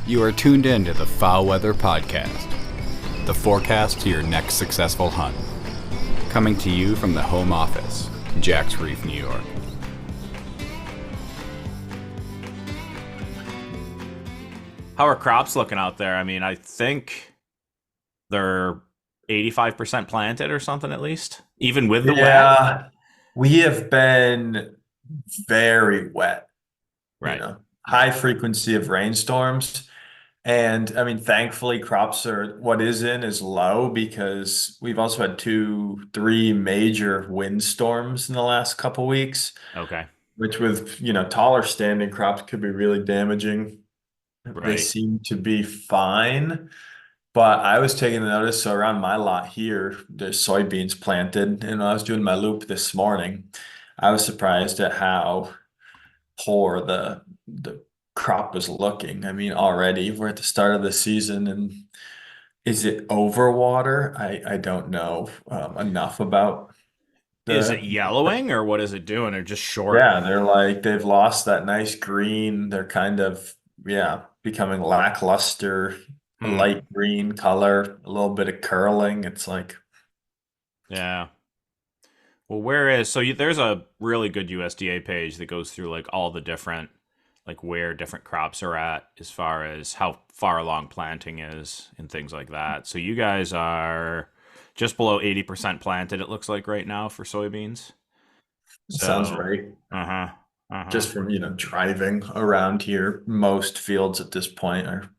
You are tuned in to the Foul Weather Podcast, the forecast to your next successful hunt. Coming to you from the home office, Jack's Reef, New York. How are crops looking out there? I mean, I think they're 85% planted or something at least, even with the wet. Yeah, we have been very wet, Right. high frequency of rainstorms. And I mean, thankfully, crops are what is in is low because we've also had two, three major windstorms in the last couple weeks, Okay. which with, taller standing crops could be really damaging. They Right. seem to be fine. But I was taking the notice, so around my lot here, there's soybeans planted. And when I was doing my loop this morning, I was surprised at how poor the crop was looking. I mean, already we're at the start of the season, and is it overwater? I don't know enough about Is it the. yellowing or what is it doing? Or just short? Yeah, they're like they've lost that nice green. They're kind of, yeah, becoming lackluster, a Hmm. light green color, a little bit of curling. It's like, Yeah. Well, there's a really good USDA page that goes through like all the different, like where different crops are at as far as how far along planting is and things like that. So you guys are just below 80% planted, it looks like right now for soybeans. sounds So, right. uh-huh. Uh-huh. Just from, driving around here, most fields at this point are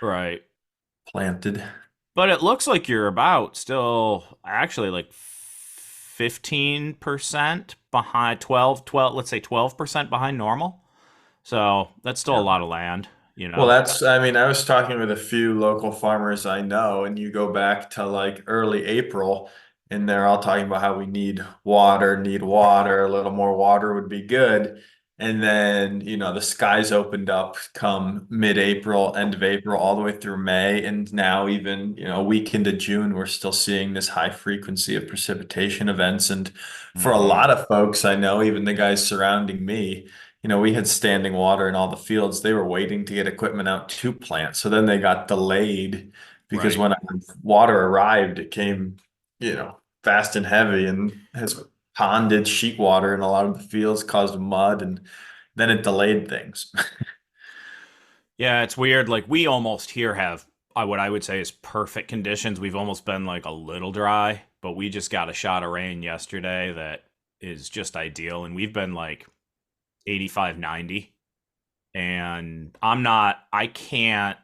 Right. planted. But it looks like you're about still actually like 15% behind 12, let's say 12% behind normal. So that's still a Yeah. lot of land, you Well, know? I mean, I was talking with a few local farmers I know, and you go back to like early April, and they're all talking about how we need water, a little more water would be good. And then, the skies opened up come mid-April, end of April, all the way through May. And now even, a week into June, we're still seeing this high frequency of precipitation events. And for a Mm-hmm. lot of folks I know, even the guys surrounding me, we had standing water in all the fields. They were waiting to get equipment out to plant. So then they got delayed because Right. when water arrived, it came, fast and heavy and has ponded sheet water in a lot of the fields, caused mud, and then it delayed things. Yeah, it's weird. Like we almost here have what I would say is perfect conditions. We've almost been like a little dry, but we just got a shot of rain yesterday that is just ideal. And we've been like 85, 90. And I can't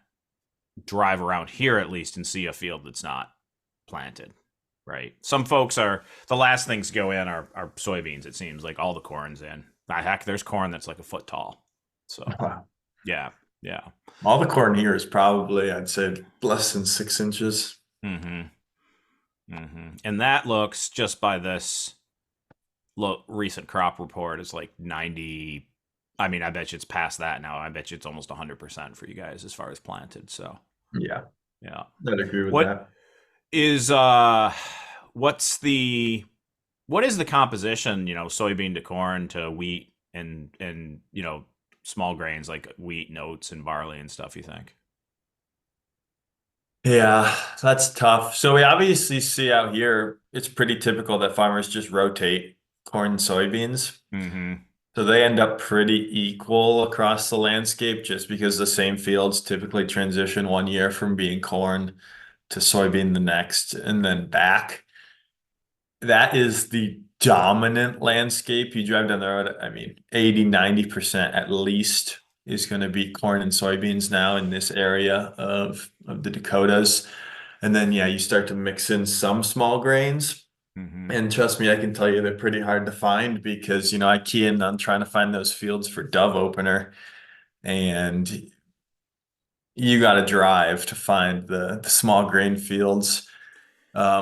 drive around here at least and see a field that's not planted. Right. Some folks the last things to go in are soybeans, it seems like all the corn's in. Heck, there's corn that's like a foot tall. So, Wow. yeah. Yeah. All the corn here is probably, I'd say, less than 6 inches. Mm-hmm. Mm-hmm. And that looks just by this recent crop report is like 90. I mean, I bet you it's past that now. I bet you it's almost 100% for you guys as far as planted. So, Yeah, yeah. I'd agree with What that. is what's the what is the composition, soybean to corn to wheat and small grains like wheat and oats and barley and stuff, you think? Yeah, that's tough. So we obviously see out here, it's pretty typical that farmers just rotate corn and soybeans. Mm-hmm. So they end up pretty equal across the landscape just because the same fields typically transition one year from being corn to soybean the next and then back. That is the dominant landscape. You drive down the road, I mean, 80, 90% at least is going to be corn and soybeans now in this area of the Dakotas. And then, yeah, you start to mix in some small grains. Mm-hmm. And trust me, I can tell you they're pretty hard to find because, I key in on trying to find those fields for dove opener, and you got to drive to find the small grain fields.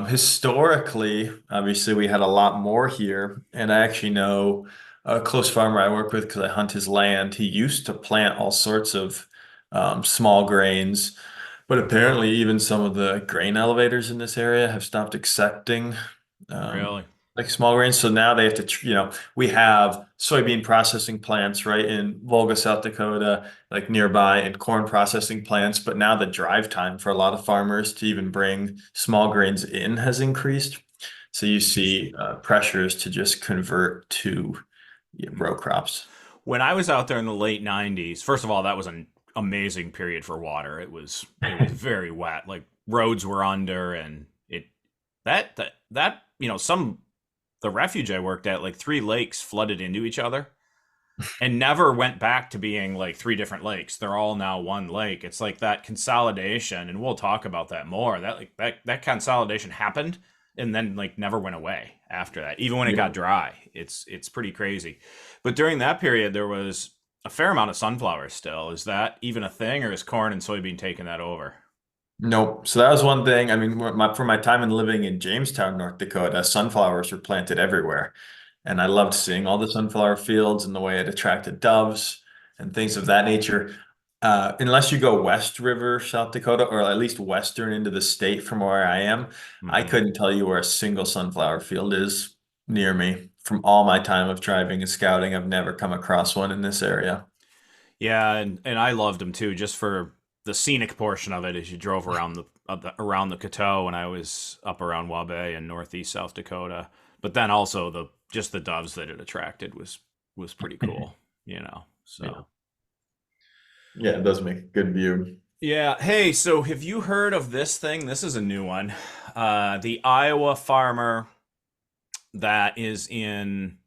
Historically, obviously, we had a lot more here, and I actually know a close farmer I work with because I hunt his land. He used to plant all sorts of small grains, but apparently, even some of the grain elevators in this area have stopped accepting um, Really? like small grains. So now they have to, we have soybean processing plants right in Volga, South Dakota, like nearby, and corn processing plants. But now the drive time for a lot of farmers to even bring small grains in has increased. So you see pressures to just convert to row crops. When I was out there in the late 90s, first of all, that was an amazing period for water. It was very wet. Like roads were under and some the refuge I worked at, like 3 lakes flooded into each other and never went back to being like 3 different lakes. They're all now one lake. It's like that consolidation, and we'll talk about that more. That consolidation happened and then like never went away after that. Even when it got dry. It's pretty crazy. But during that period there was a fair amount of sunflowers still. Is that even a thing, or is corn and soybean taking that over? Nope. So that was one thing. I mean, for my time in living in Jamestown, North Dakota, sunflowers were planted everywhere. And I loved seeing all the sunflower fields and the way it attracted doves and things of that nature. Unless you go West River, South Dakota, or at least western into the state from where I am, I Mm-hmm. couldn't tell you where a single sunflower field is near me. From all my time of driving and scouting, I've never come across one in this area. Yeah, and I loved them too, just for the scenic portion of it as you drove around the Coteau when I was up around Wabae and northeast South Dakota. But then also the doves that it attracted was pretty cool, you know. Yeah. So Yeah, it does make a good view. yeah. Hey, so have you heard of this thing? This is a new one. The Iowa farmer that is in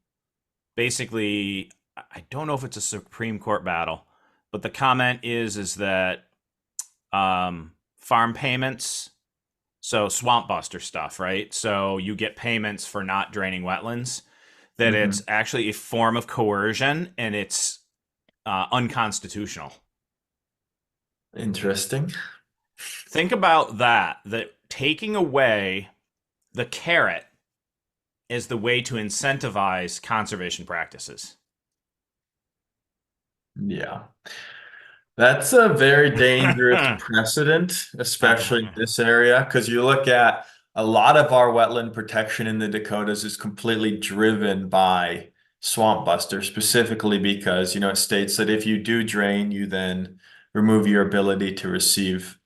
basically, I don't know if it's a Supreme Court battle, but the comment is that farm payments, so swamp buster stuff, right? So you get payments for not draining wetlands, that it's Mhm. actually a form of coercion and it's unconstitutional. Interesting. Think about that taking away the carrot is the way to incentivize conservation practices. Yeah. That's a very dangerous precedent, especially in this area, because you look at a lot of our wetland protection in the Dakotas is completely driven by swamp buster, specifically because, it states that if you do drain, you then remove your ability to receive,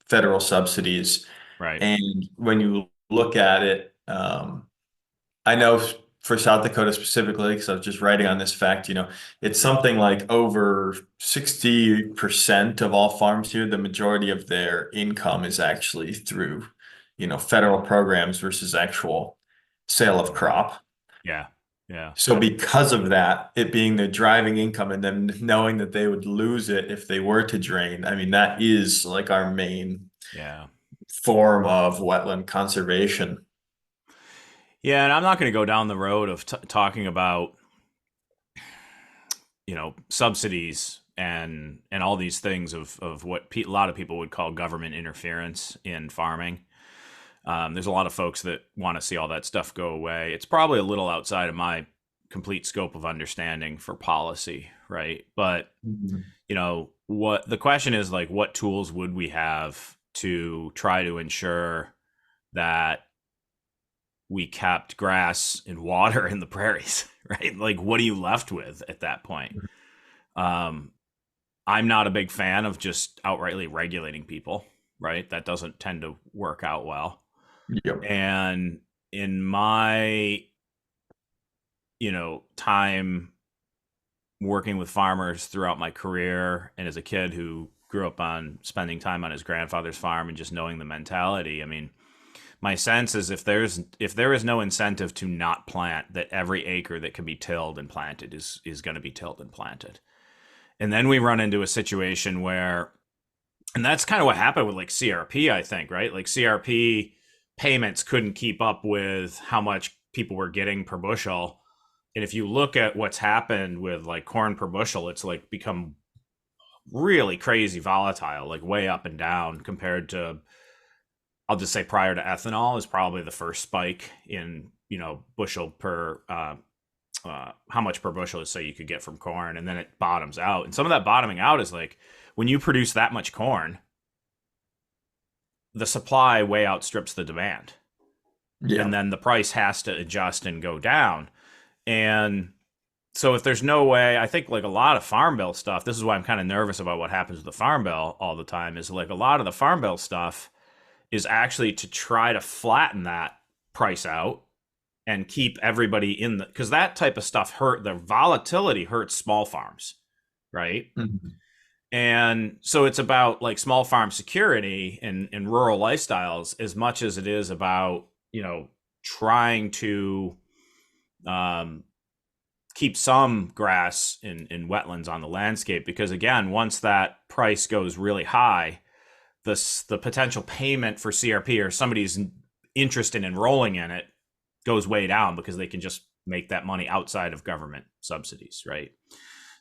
federal subsidies. Right. And when you look at it, I know for South Dakota specifically, because I was just writing on this fact, it's something like over 60% of all farms here, the majority of their income is actually through, federal programs versus actual sale of crop. Yeah. Yeah. So because of that, it being the driving income and then knowing that they would lose it if they were to drain, I mean, that is like our main Yeah. form of wetland conservation. Yeah, and I'm not going to go down the road of talking about subsidies and all these things of what a lot of people would call government interference in farming. There's a lot of folks that want to see all that stuff go away. It's probably a little outside of my complete scope of understanding for policy, right? But Mhm. what the question is, like, what tools would we have to try to ensure that we kept grass and water in the prairies, right? Like, what are you left with at that point? Um, I'm not a big fan of just outrightly regulating people, right? That doesn't tend to work out well. Yep. And in my, time working with farmers throughout my career, and as a kid who grew up on spending time on his grandfather's farm and just knowing the mentality, I mean, my sense is if there is no incentive to not plant, that every acre that can be tilled and planted is going to be tilled and planted. And then we run into a situation where, and that's kind of what happened with like CRP, I think, right? Like CRP payments couldn't keep up with how much people were getting per bushel. And if you look at what's happened with like corn per bushel, it's like become really crazy volatile, like way up and down compared to, I'll just say prior to ethanol is probably the first spike in, bushel per, how much per bushel is say you could get from corn, and then it bottoms out. And some of that bottoming out is like when you produce that much corn, the supply way outstrips the demand. and Yeah. then the price has to adjust and go down. And so if there's no way, I think like a lot of farm bill stuff, this is why I'm kind of nervous about what happens with the farm bill all the time, is like a lot of the farm bill stuff is actually to try to flatten that price out and keep everybody in the, because that type of stuff the volatility hurts small farms, right? Mhm. And so it's about like small farm security and rural lifestyles as much as it is about, trying to um, keep some grass in wetlands on the landscape. Because again, once that price goes really high, the potential payment for CRP or somebody's interest in enrolling in it goes way down because they can just make that money outside of government subsidies, right?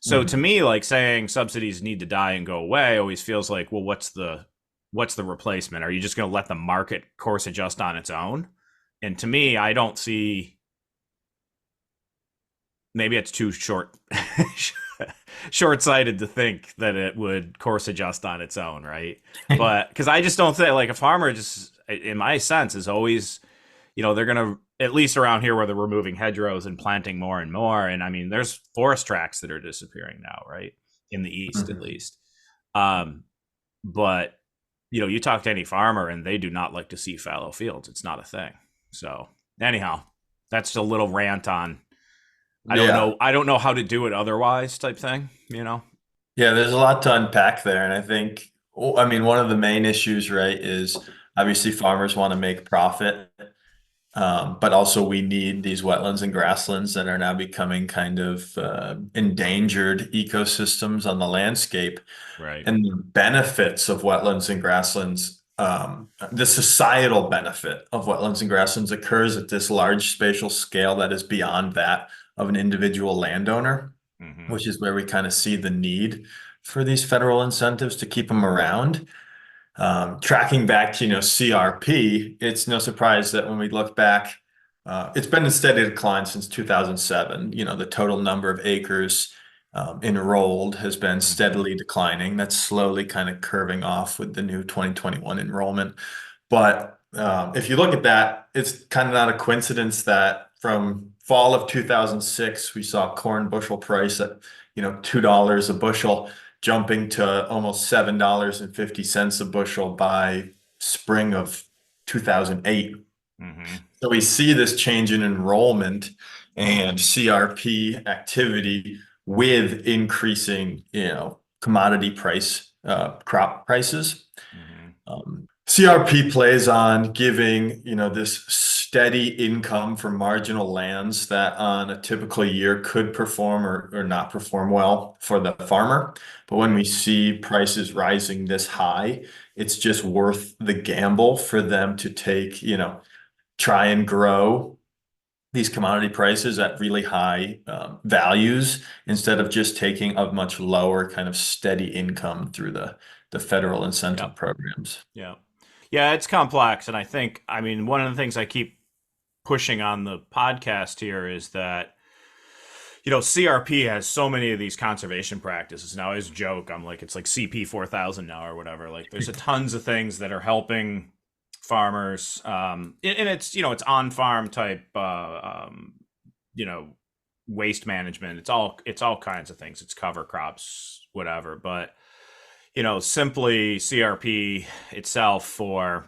So to Mhm. me, like saying subsidies need to die and go away always feels like, well, what's the replacement? Are you just going to let the market course adjust on its own? And to me, I don't see. Maybe it's too short-sighted to think that it would course adjust on its own, right? But because I just don't think like a farmer, just in my sense, is always, they're gonna, at least around here where they're removing hedgerows and planting more and more. And I mean, there's forest tracts that are disappearing now, right? In the east, at Mhm. least. But you talk to any farmer and they do not like to see fallow fields. It's not a thing. So anyhow, that's a little rant on, I don't Yeah. know. I don't know how to do it otherwise type thing. Yeah, there's a lot to unpack there. And I think, I mean, one of the main issues, right, is obviously farmers want to make profit. But also we need these wetlands and grasslands that are now becoming kind of endangered ecosystems on the landscape. Right. And the benefits of wetlands and grasslands, the societal benefit of wetlands and grasslands occurs at this large spatial scale that is beyond that of an individual landowner, Mm-hmm. which is where we kind of see the need for these federal incentives to keep them around. Tracking back to, CRP, it's no surprise that when we look back, it's been in steady decline since 2007. The total number of acres enrolled has been Mm-hmm. steadily declining. That's slowly kind of curving off with the new 2021 enrollment. But if you look at that, it's kind of not a coincidence that from fall of 2006, we saw corn bushel price at, $2 a bushel, jumping to almost $7.50 a bushel by spring of 2008. Mm-hmm. So we see this change in enrollment and CRP activity with increasing, commodity price, crop prices. Mm-hmm. CRP plays on giving, this steady income for marginal lands that on a typical year could perform or not perform well for the farmer. But when we see prices rising this high, it's just worth the gamble for them to take, try and grow these commodity prices at really high values instead of just taking a much lower kind of steady income through the federal incentive Yep. programs. Yeah. Yeah, it's complex. And I mean, one of the things I keep pushing on the podcast here is that, CRP has so many of these conservation practices. Now, as a joke, I'm like, it's like CP 4000 now or whatever. Like, there's a tons of things that are helping farmers. And it's, it's on farm type, you know, waste management. It's all kinds of things. It's cover crops, whatever. But, simply CRP itself for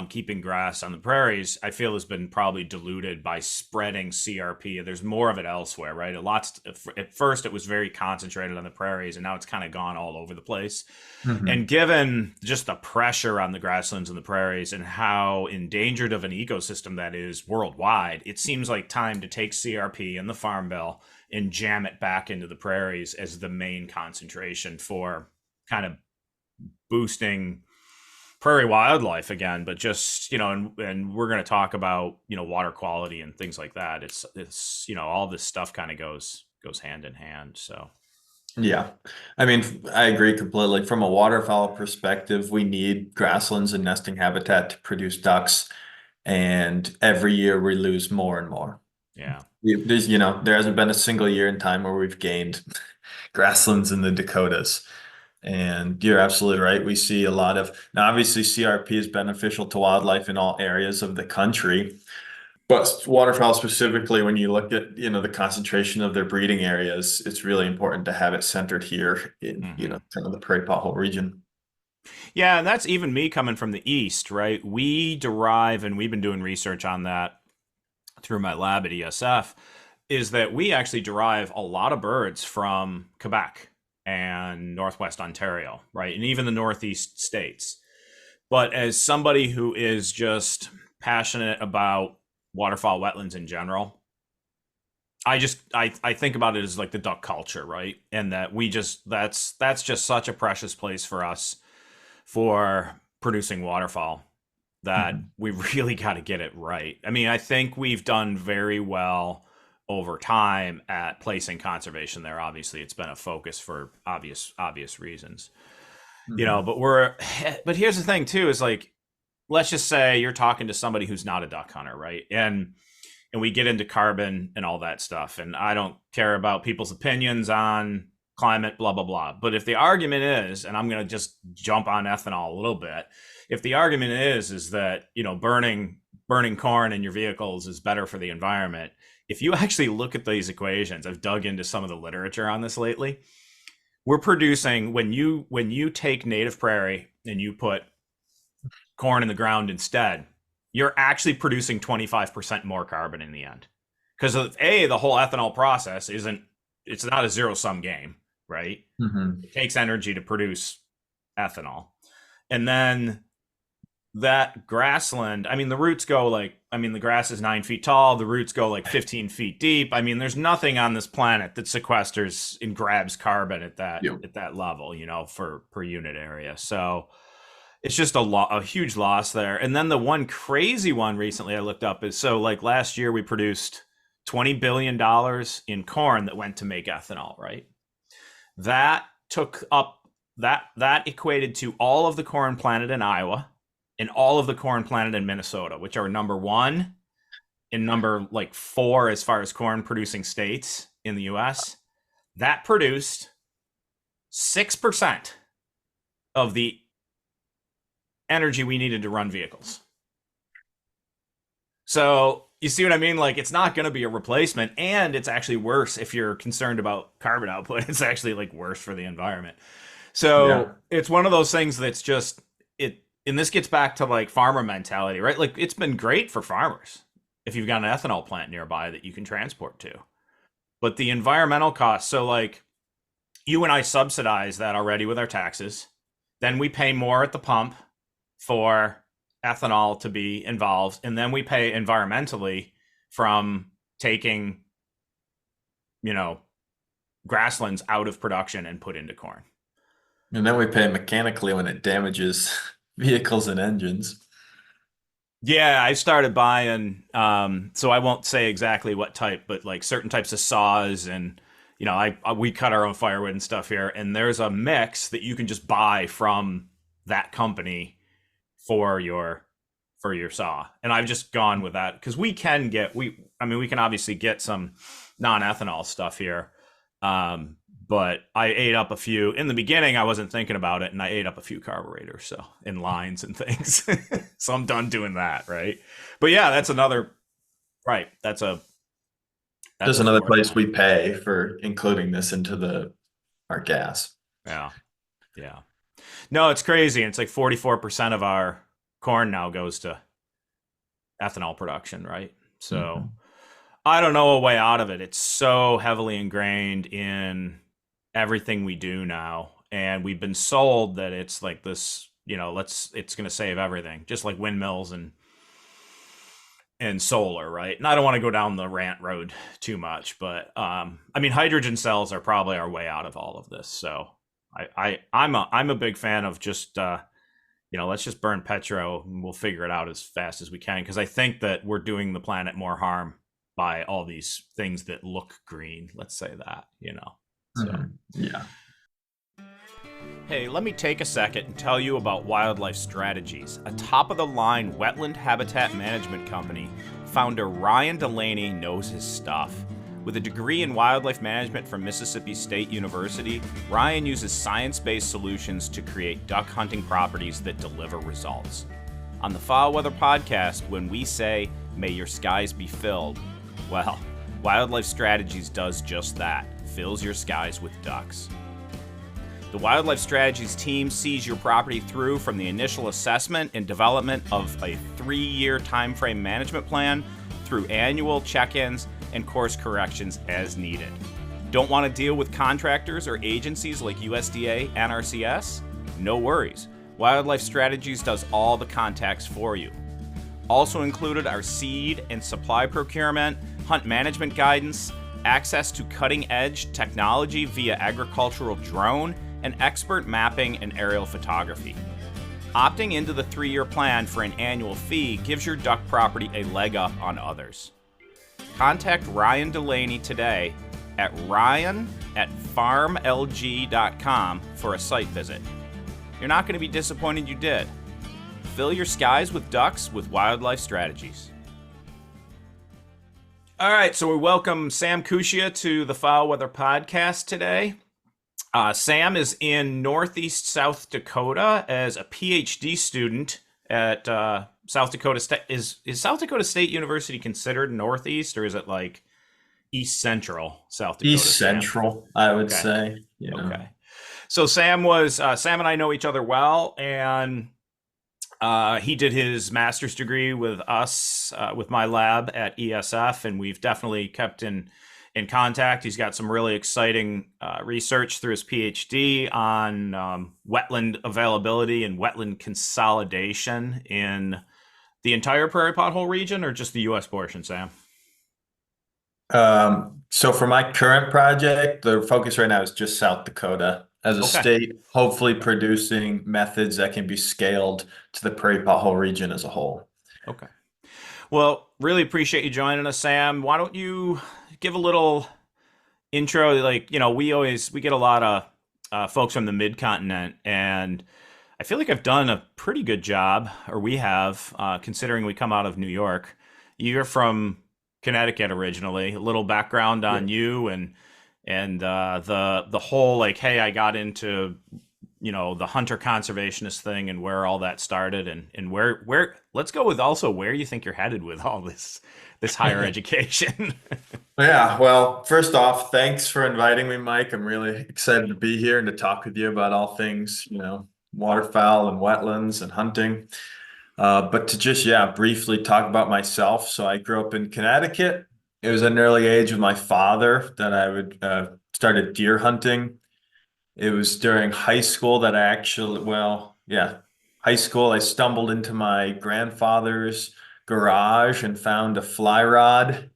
keeping grass on the prairies, I feel has been probably diluted by spreading CRP. There's more of it elsewhere, right? At first, it was very concentrated on the prairies, and now it's kind of gone all over the place. And Mhm. given just the pressure on the grasslands and the prairies and how endangered of an ecosystem that is worldwide, it seems like time to take CRP and the Farm Bill and jam it back into the prairies as the main concentration for kind of boosting prairie wildlife again, but just and we're going to talk about water quality and things like that. It's all this stuff kind of goes hand in hand. So Yeah. I mean, I agree completely. From a waterfowl perspective, we need grasslands and nesting habitat to produce ducks, and every year we lose more and more. yeah, There hasn't been a single year in time where we've gained grasslands in the Dakotas. And you're absolutely right. We see a lot of, now obviously CRP is beneficial to wildlife in all areas of the country, but waterfowl specifically, when you look at, the concentration of their breeding areas, it's really important to have it centered here in, Hmm. kind of the Prairie Pothole region. Yeah, and that's even me coming from the East, right? We derive, and we've been doing research on that through my lab at ESF, is that we actually derive a lot of birds from Quebec and Northwest Ontario, right? And even the Northeast states. But as somebody who is just passionate about waterfowl wetlands in general, I think about it as like the duck culture, right? And that we just that's just such a precious place for us for producing waterfowl that Mhm. we really got to get it right. I mean, I think we've done very well over time at placing conservation there. Obviously, it's been a focus for obvious reasons. Mhm. But here's the thing too is like let's just say you're talking to somebody who's not a duck hunter, right? And we get into carbon and all that stuff. And I don't care about people's opinions on climate, blah, blah, blah. But if the argument is, and I'm going to just jump on ethanol a little bit, if the argument is that, burning corn in your vehicles is better for the environment, if you actually look at these equations, I've dug into some of the literature on this lately. We're producing when you take native prairie and you put corn in the ground instead, you're actually producing 25% more carbon in the end. Because the whole ethanol process it's not a zero sum game, right? Mhm. It takes energy to produce ethanol. And then that grassland, I mean, the grass is 9 feet tall, the roots go like 15 feet deep. I mean, there's nothing on this planet that sequesters and grabs carbon at that Yep. at that level, for per unit area. So it's just a huge loss there. And then the one crazy one recently I looked up is so like last year we produced $20 billion in corn that went to make ethanol, right? That took up that equated to all of the corn planted in Iowa and all of the corn planted in Minnesota, which are number one and number like four as far as corn producing states in the US. That produced 6% of the energy we needed to run vehicles. So you see what I mean? Like it's not going to be a replacement, and it's actually worse if you're concerned about carbon output. It's actually like worse for the environment. So Yeah. it's one of those things that's just it. And this gets back to like farmer mentality, right? Like it's been great for farmers if you've got an ethanol plant nearby that you can transport to. But the environmental costs, so like you and I subsidize that already with our taxes. Then we pay more at the pump for ethanol to be involved, and then we pay environmentally from taking, you know, grasslands out of production and put into corn. And then we pay mechanically when it damages vehicles and engines. Yeah, I started buying, so I won't say exactly what type, but like certain types of saws and we cut our own firewood and stuff here, and there's a mix that you can just buy from that company for your saw. And I've just gone with that because we can obviously get some non-ethanol stuff here. But I ate up a few in the beginning. I wasn't thinking about it, and I ate up a few carburetors, so in lines and things. So I'm done doing that, right? But yeah, that's another right. That's Just a another fourth place one. we pay for including this into our gas. Yeah, yeah. No, it's crazy. It's like 44% of our corn now goes to ethanol production, right? So Mhm. I don't know a way out of it. It's so heavily ingrained in everything we do now. And we've been sold that it's like this, it's going to save everything, just like windmills and solar, right? And I don't want to go down the rant road too much, but I mean, hydrogen cells are probably our way out of all of this. So I'm a big fan of just let's just burn petro and we'll figure it out as fast as we can, because I think that we're doing the planet more harm by all these things that look green. Let's say that. So Mhm. Yeah. hey, let me take a second and tell you about Wildlife Strategies, a top-of-the-line wetland habitat management company. Founder Ryan Delaney knows his stuff. With a degree in wildlife management from Mississippi State University, Ryan uses science-based solutions to create duck hunting properties that deliver results. On the Foul Weather Podcast, when we say, "May your skies be filled," well, Wildlife Strategies does just that, fills your skies with ducks. The Wildlife Strategies team sees your property through from the initial assessment and development of a 3-year timeframe management plan through annual check-ins and course corrections as needed. Don't want to deal with contractors or agencies like USDA, NRCS? No worries. Wildlife Strategies does all the contacts for you. Also included are seed and supply procurement, hunt management guidance, access to cutting-edge technology via agricultural drone, and expert mapping and aerial photography. Opting into the 3-year plan for an annual fee gives your duck property a leg up on others. Contact Ryan Delaney today at ryan@farmlg.com for a site visit. You're not going to be disappointed you did. Fill your skies with ducks with Wildlife Strategies. All right, so we welcome Sam Kucia to the Foul Weather Podcast today. Sam is in Northeast South Dakota as a PhD student at South Dakota State. Is South Dakota State University considered Northeast, or is it like East Central South Dakota? East Central, I would say. Okay. So Sam and I know each other well, and he did his master's degree with us, with my lab at ESF, and we've definitely kept in contact. He's got some really exciting research through his PhD on wetland availability and wetland consolidation in the entire prairie pothole region, or just the U.S. portion, Sam? So for my current project, the focus right now is just South Dakota as a state, hopefully producing methods that can be scaled to the prairie pothole region as a whole. Okay. Well, really appreciate you joining us, Sam. Why don't you give a little intro? Like, we get a lot of folks from the mid-continent, and I feel like I've done a pretty good job, or we have, considering we come out of New York. You're from Connecticut originally. A little background on you and the whole, like, hey, I got into the hunter-conservationist thing and where all that started, and where let's go with also where you think you're headed with all this higher education. Yeah, well, first off, thanks for inviting me, Mike. I'm really excited to be here and to talk with you about all things, waterfowl and wetlands and hunting. But to just, briefly talk about myself. So I grew up in Connecticut. It was at an early age with my father that I would started deer hunting. It was during high school that high school, I stumbled into my grandfather's garage and found a fly rod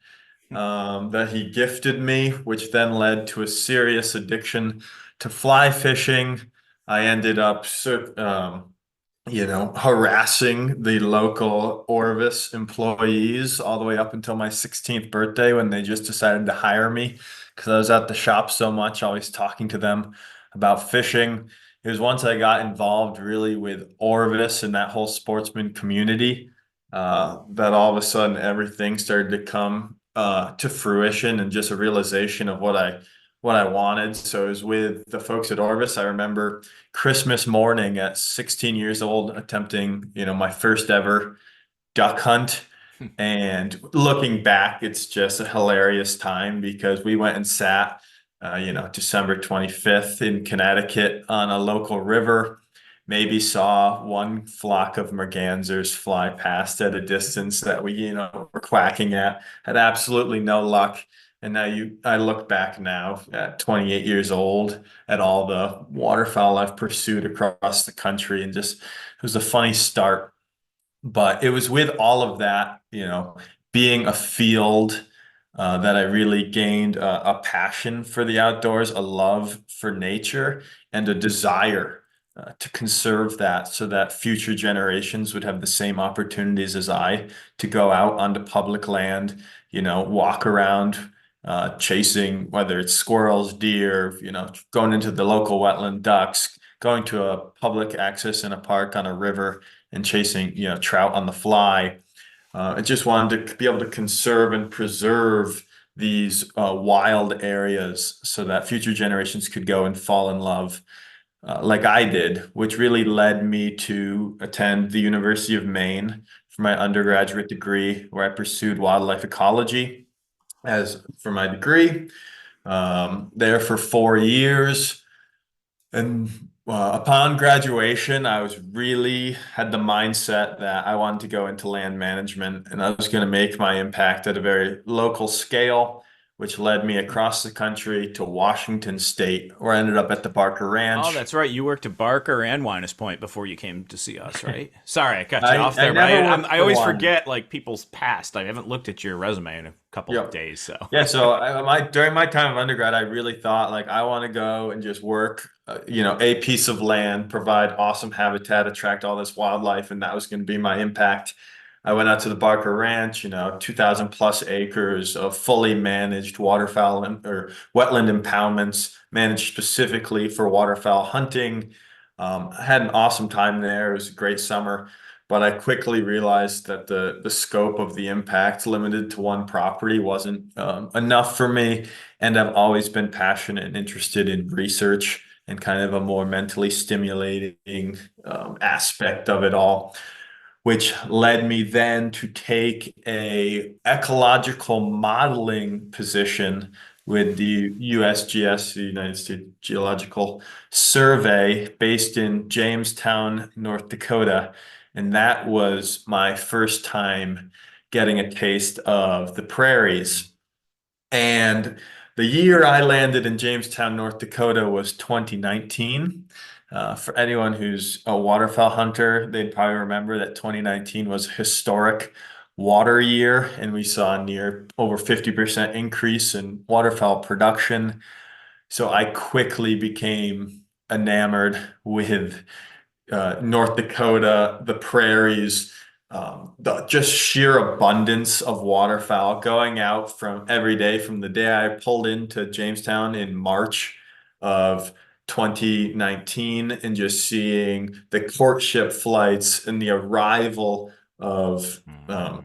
that he gifted me, which then led to a serious addiction to fly fishing. I ended up harassing the local Orvis employees all the way up until my 16th birthday, when they just decided to hire me because I was at the shop so much, always talking to them about fishing. It was once I got involved really with Orvis and that whole sportsman community that all of a sudden everything started to come to fruition, and just a realization of what I wanted. So it was with the folks at Orvis. I remember Christmas morning at 16 years old, attempting, my first ever duck hunt. And looking back, it's just a hilarious time because we went and sat, December 25th in Connecticut on a local river, maybe saw one flock of mergansers fly past at a distance that we, were quacking at, had absolutely no luck. And now I look back now at 28 years old at all the waterfowl I've pursued across the country, and just, it was a funny start. But it was with all of that, being a field that I really gained a passion for the outdoors, a love for nature, and a desire to conserve that so that future generations would have the same opportunities as I to go out onto public land, walk around chasing, whether it's squirrels, deer, going into the local wetland, ducks, going to a public access in a park on a river and chasing, trout on the fly. I just wanted to be able to conserve and preserve these wild areas so that future generations could go and fall in love like I did, which really led me to attend the University of Maine for my undergraduate degree, where I pursued wildlife ecology as for my degree. There for 4 years. And upon graduation, I was really had the mindset that I wanted to go into land management and I was going to make my impact at a very local scale, which led me across the country to Washington State, where I ended up at the Barker Oh, Ranch. that's right. You worked at Barker and Winus Point before you came to see us, right? Sorry, I cut you I, off I there, but never I worked for always one. forget like people's past. I haven't looked at your resume in a couple of Yep. days, so. Yeah, so during my time of undergrad, I really thought like I want to go and just work, a piece of land, provide awesome habitat, attract all this wildlife, and that was going to be my impact. I went out to the Barker Ranch, 2,000 plus acres of fully managed waterfowl or wetland impoundments, managed specifically for waterfowl hunting. I had an awesome time there. It was a great summer. But I quickly realized that the scope of the impact limited to one property wasn't enough for me. And I've always been passionate and interested in research and kind of a more mentally stimulating aspect of it all, which led me then to take a ecological modeling position with the USGS, the United States Geological Survey, based in Jamestown, North Dakota. And that was my first time getting a taste of the prairies. And the year I landed in Jamestown, North Dakota was 2019. For anyone who's a waterfowl hunter, they'd probably remember that 2019 was a historic water year, and we saw a near over 50% increase in waterfowl production. So I quickly became enamored with North Dakota, the prairies, the just sheer abundance of waterfowl going out from every day from the day I pulled into Jamestown in March of 2019 and just seeing the courtship flights and the arrival of Mhm.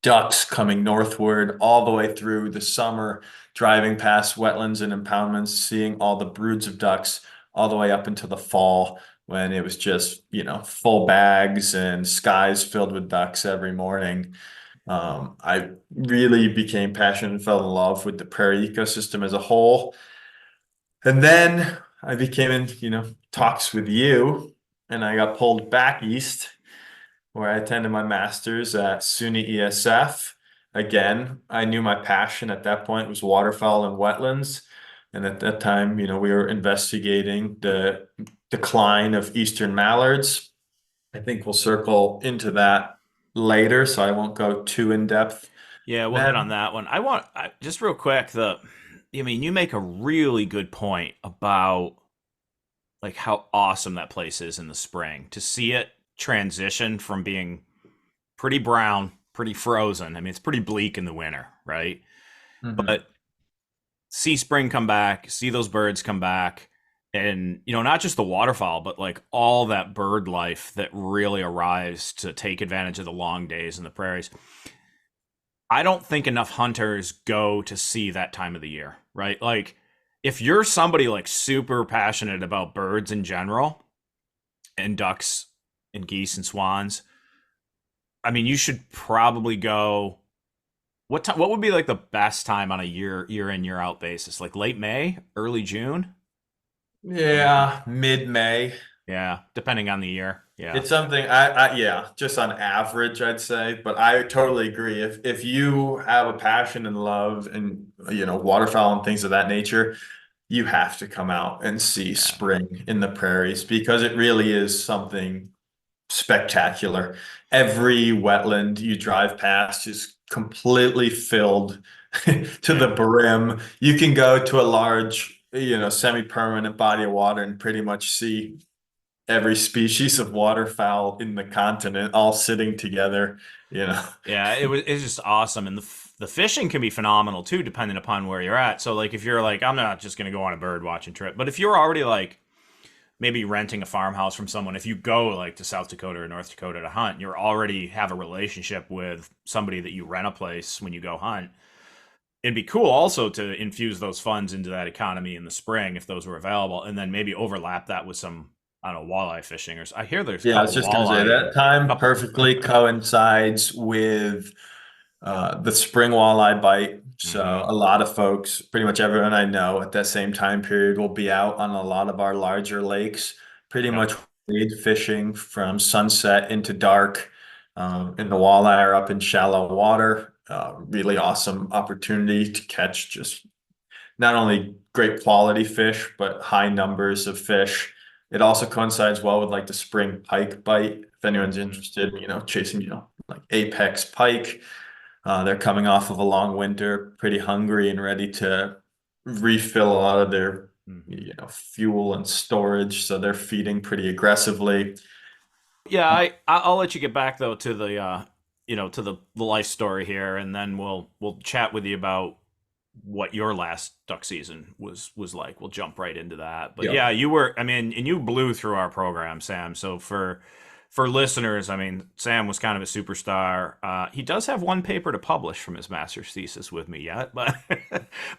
ducks coming northward all the way through the summer, driving past wetlands and impoundments, seeing all the broods of ducks all the way up into the fall when it was just, full bags and skies filled with ducks every morning. I really became passionate and fell in love with the prairie ecosystem as a whole. And then I became in, talks with you, and I got pulled back east where I attended my master's at SUNY ESF. Again, I knew my passion at that point was waterfowl and wetlands. And at that time, we were investigating the decline of eastern mallards. I think we'll circle into that later, so I won't go too in depth Yeah, we'll hit on then. that one. Just real quick, you make a really good point about like how awesome that place is in the spring to see it transition from being pretty brown, pretty frozen. I mean, it's pretty bleak in the winter, right? Mhm. But see spring come back, see those birds come back, and not just the waterfowl, but like all that bird life that really arrives to take advantage of the long days in the prairies. I don't think enough hunters go to see that time of the year, right? Like if you're somebody like super passionate about birds in general and ducks and geese and swans, I mean, you should probably go. What would be like the best time on a year in year out basis? Like late May, early June? What do you think? Yeah, mid-May. Yeah, depending on the year. Yeah. It's something yeah, just on average, I'd say, but I totally agree. If you have a passion and love and waterfowl and things of that nature, you have to come out and see Yeah. spring in the prairies because it really is something spectacular. Every wetland you drive past is completely filled to the Yeah. brim. You can go to a large, semi-permanent body of water and pretty much see every species of waterfowl in the continent all sitting together, you know. Yeah, it's just awesome, and the fishing can be phenomenal too, depending upon where you're at. So like if you're like, I'm not just gonna go on a bird watching trip, but if you're already like maybe renting a farmhouse from someone, if you go like to South Dakota or North Dakota to hunt, you already have a relationship with somebody that you rent a place when you go hunt. it'd be cool also to infuse those funds into that economy in the spring if those were available, and then maybe overlap that with some, I don't know, walleye fishing. Or I hear there's a Yeah, I was couple just gonna say walleye that and time couple. perfectly coincides with the spring walleye bite. So Hmm. a lot of folks, pretty much everyone I know at that same time period will be out on a lot of our larger lakes, pretty Yep. much wade fishing from sunset into dark. And the walleye are up in shallow water. Really awesome opportunity to catch just not only great quality fish, but high numbers of fish. It also coincides well with like the spring pike bite. If anyone's Hmm. interested, chasing, like apex pike. They're coming off of a long winter, pretty hungry and ready to refill a lot of their, Hmm. fuel and storage. So they're feeding pretty aggressively. Yeah, I'll let you get back though to the to the life story here, and then we'll chat with you about what your last duck season was like. We'll jump right into that. But Yeah. yeah, you were, I mean, and you blew through our program, Sam. So for listeners, I mean, Sam was kind of a superstar. He does have one paper to publish from his master's thesis with me yet, but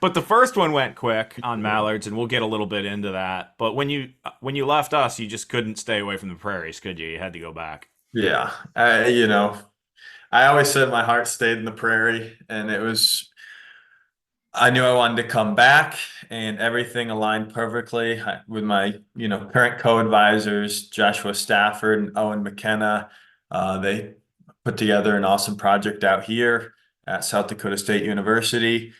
but the first one went quick on mallards, and we'll get a little bit into that. But when you left us, you just couldn't stay away from the prairies, could you? You had to go back. Yeah. I always said my heart stayed in the prairie, and I knew I wanted to come back, and everything aligned perfectly with my, current co-advisors, Joshua Stafford and Owen McKenna. They put together an awesome project out here at South Dakota State University.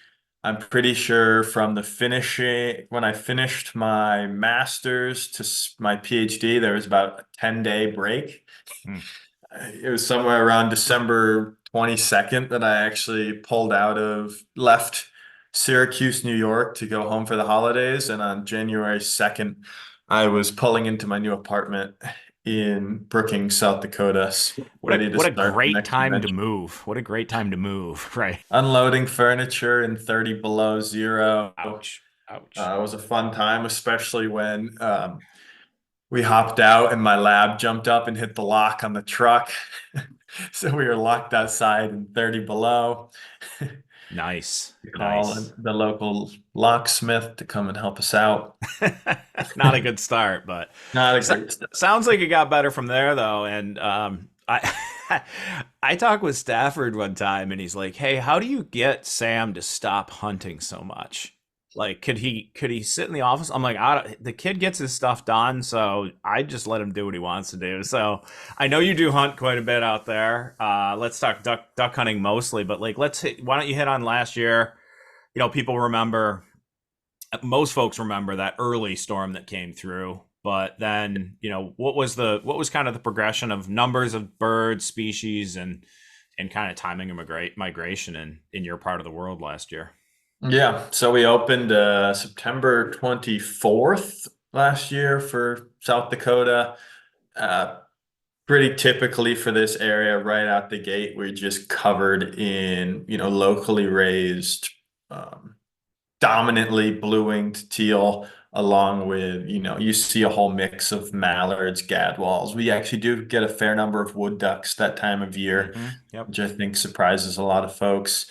I'm pretty sure from the finishing, when I finished my master's to my PhD, there was about a 10-day break. Hmm. It was somewhere around December 22nd that I actually left Syracuse, New York to go home for the holidays. And on January 2nd, I was pulling into my new apartment in Brookings, South Dakota, ready to What a start the great next time to adventure. move. What a great time to move, right? Unloading furniture in 30 below zero. Ouch. Ouch. It was a fun time, especially when we hopped out and my lab jumped up and hit the lock on the truck. So we were locked outside in 30 below. Nice. We call Nice. the local locksmith to come and help us out. Not a good start, but Not a so, great start. sounds like it got better from there though. And I I talked with Stafford one time, and he's like, "Hey, how do you get Sam to stop hunting so much? Like, could he sit in the office?" I'm like, "The kid gets his stuff done, so I just let him do what he wants to do." So I know you do hunt quite a bit out there. Let's talk duck hunting mostly, but like, why don't you hit on last year? People remember, most folks remember that early storm that came through, but then what was kind of the progression of numbers of birds, species, and kind of timing of migration in your part of the world last year. Yeah, so we opened September 24th last year for South Dakota. Uh, Pretty typically for this area, right out the gate, we're just covered in, locally raised, um, dominantly blue-winged teal, along with, you see a whole mix of mallards, gadwalls. We actually do get a fair number of wood ducks that time of year, Yep. which I think surprises a lot of folks.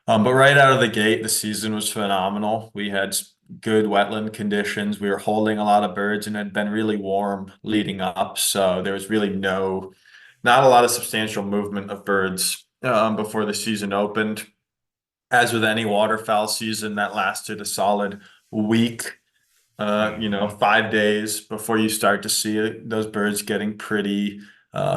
But right out of the gate, the season was phenomenal. We had good wetland conditions. We were holding a lot of birds and had been really warm leading up. So there was really not a lot of substantial movement of birds before the season opened. As with any waterfowl season, that lasted a solid week, Hmm. 5 days before you start to see those birds getting pretty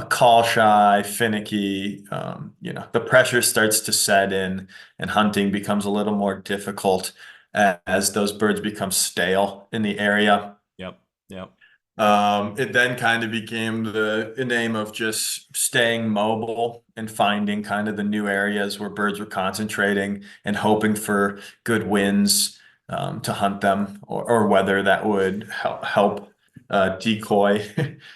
call shy, finicky. The pressure starts to set in, and hunting becomes a little more difficult as those birds become stale in the area. Yep. Yep. It then kind of became the name of just staying mobile and finding kind of the new areas where birds were concentrating and hoping for good winds to hunt them, or whether that would help decoy.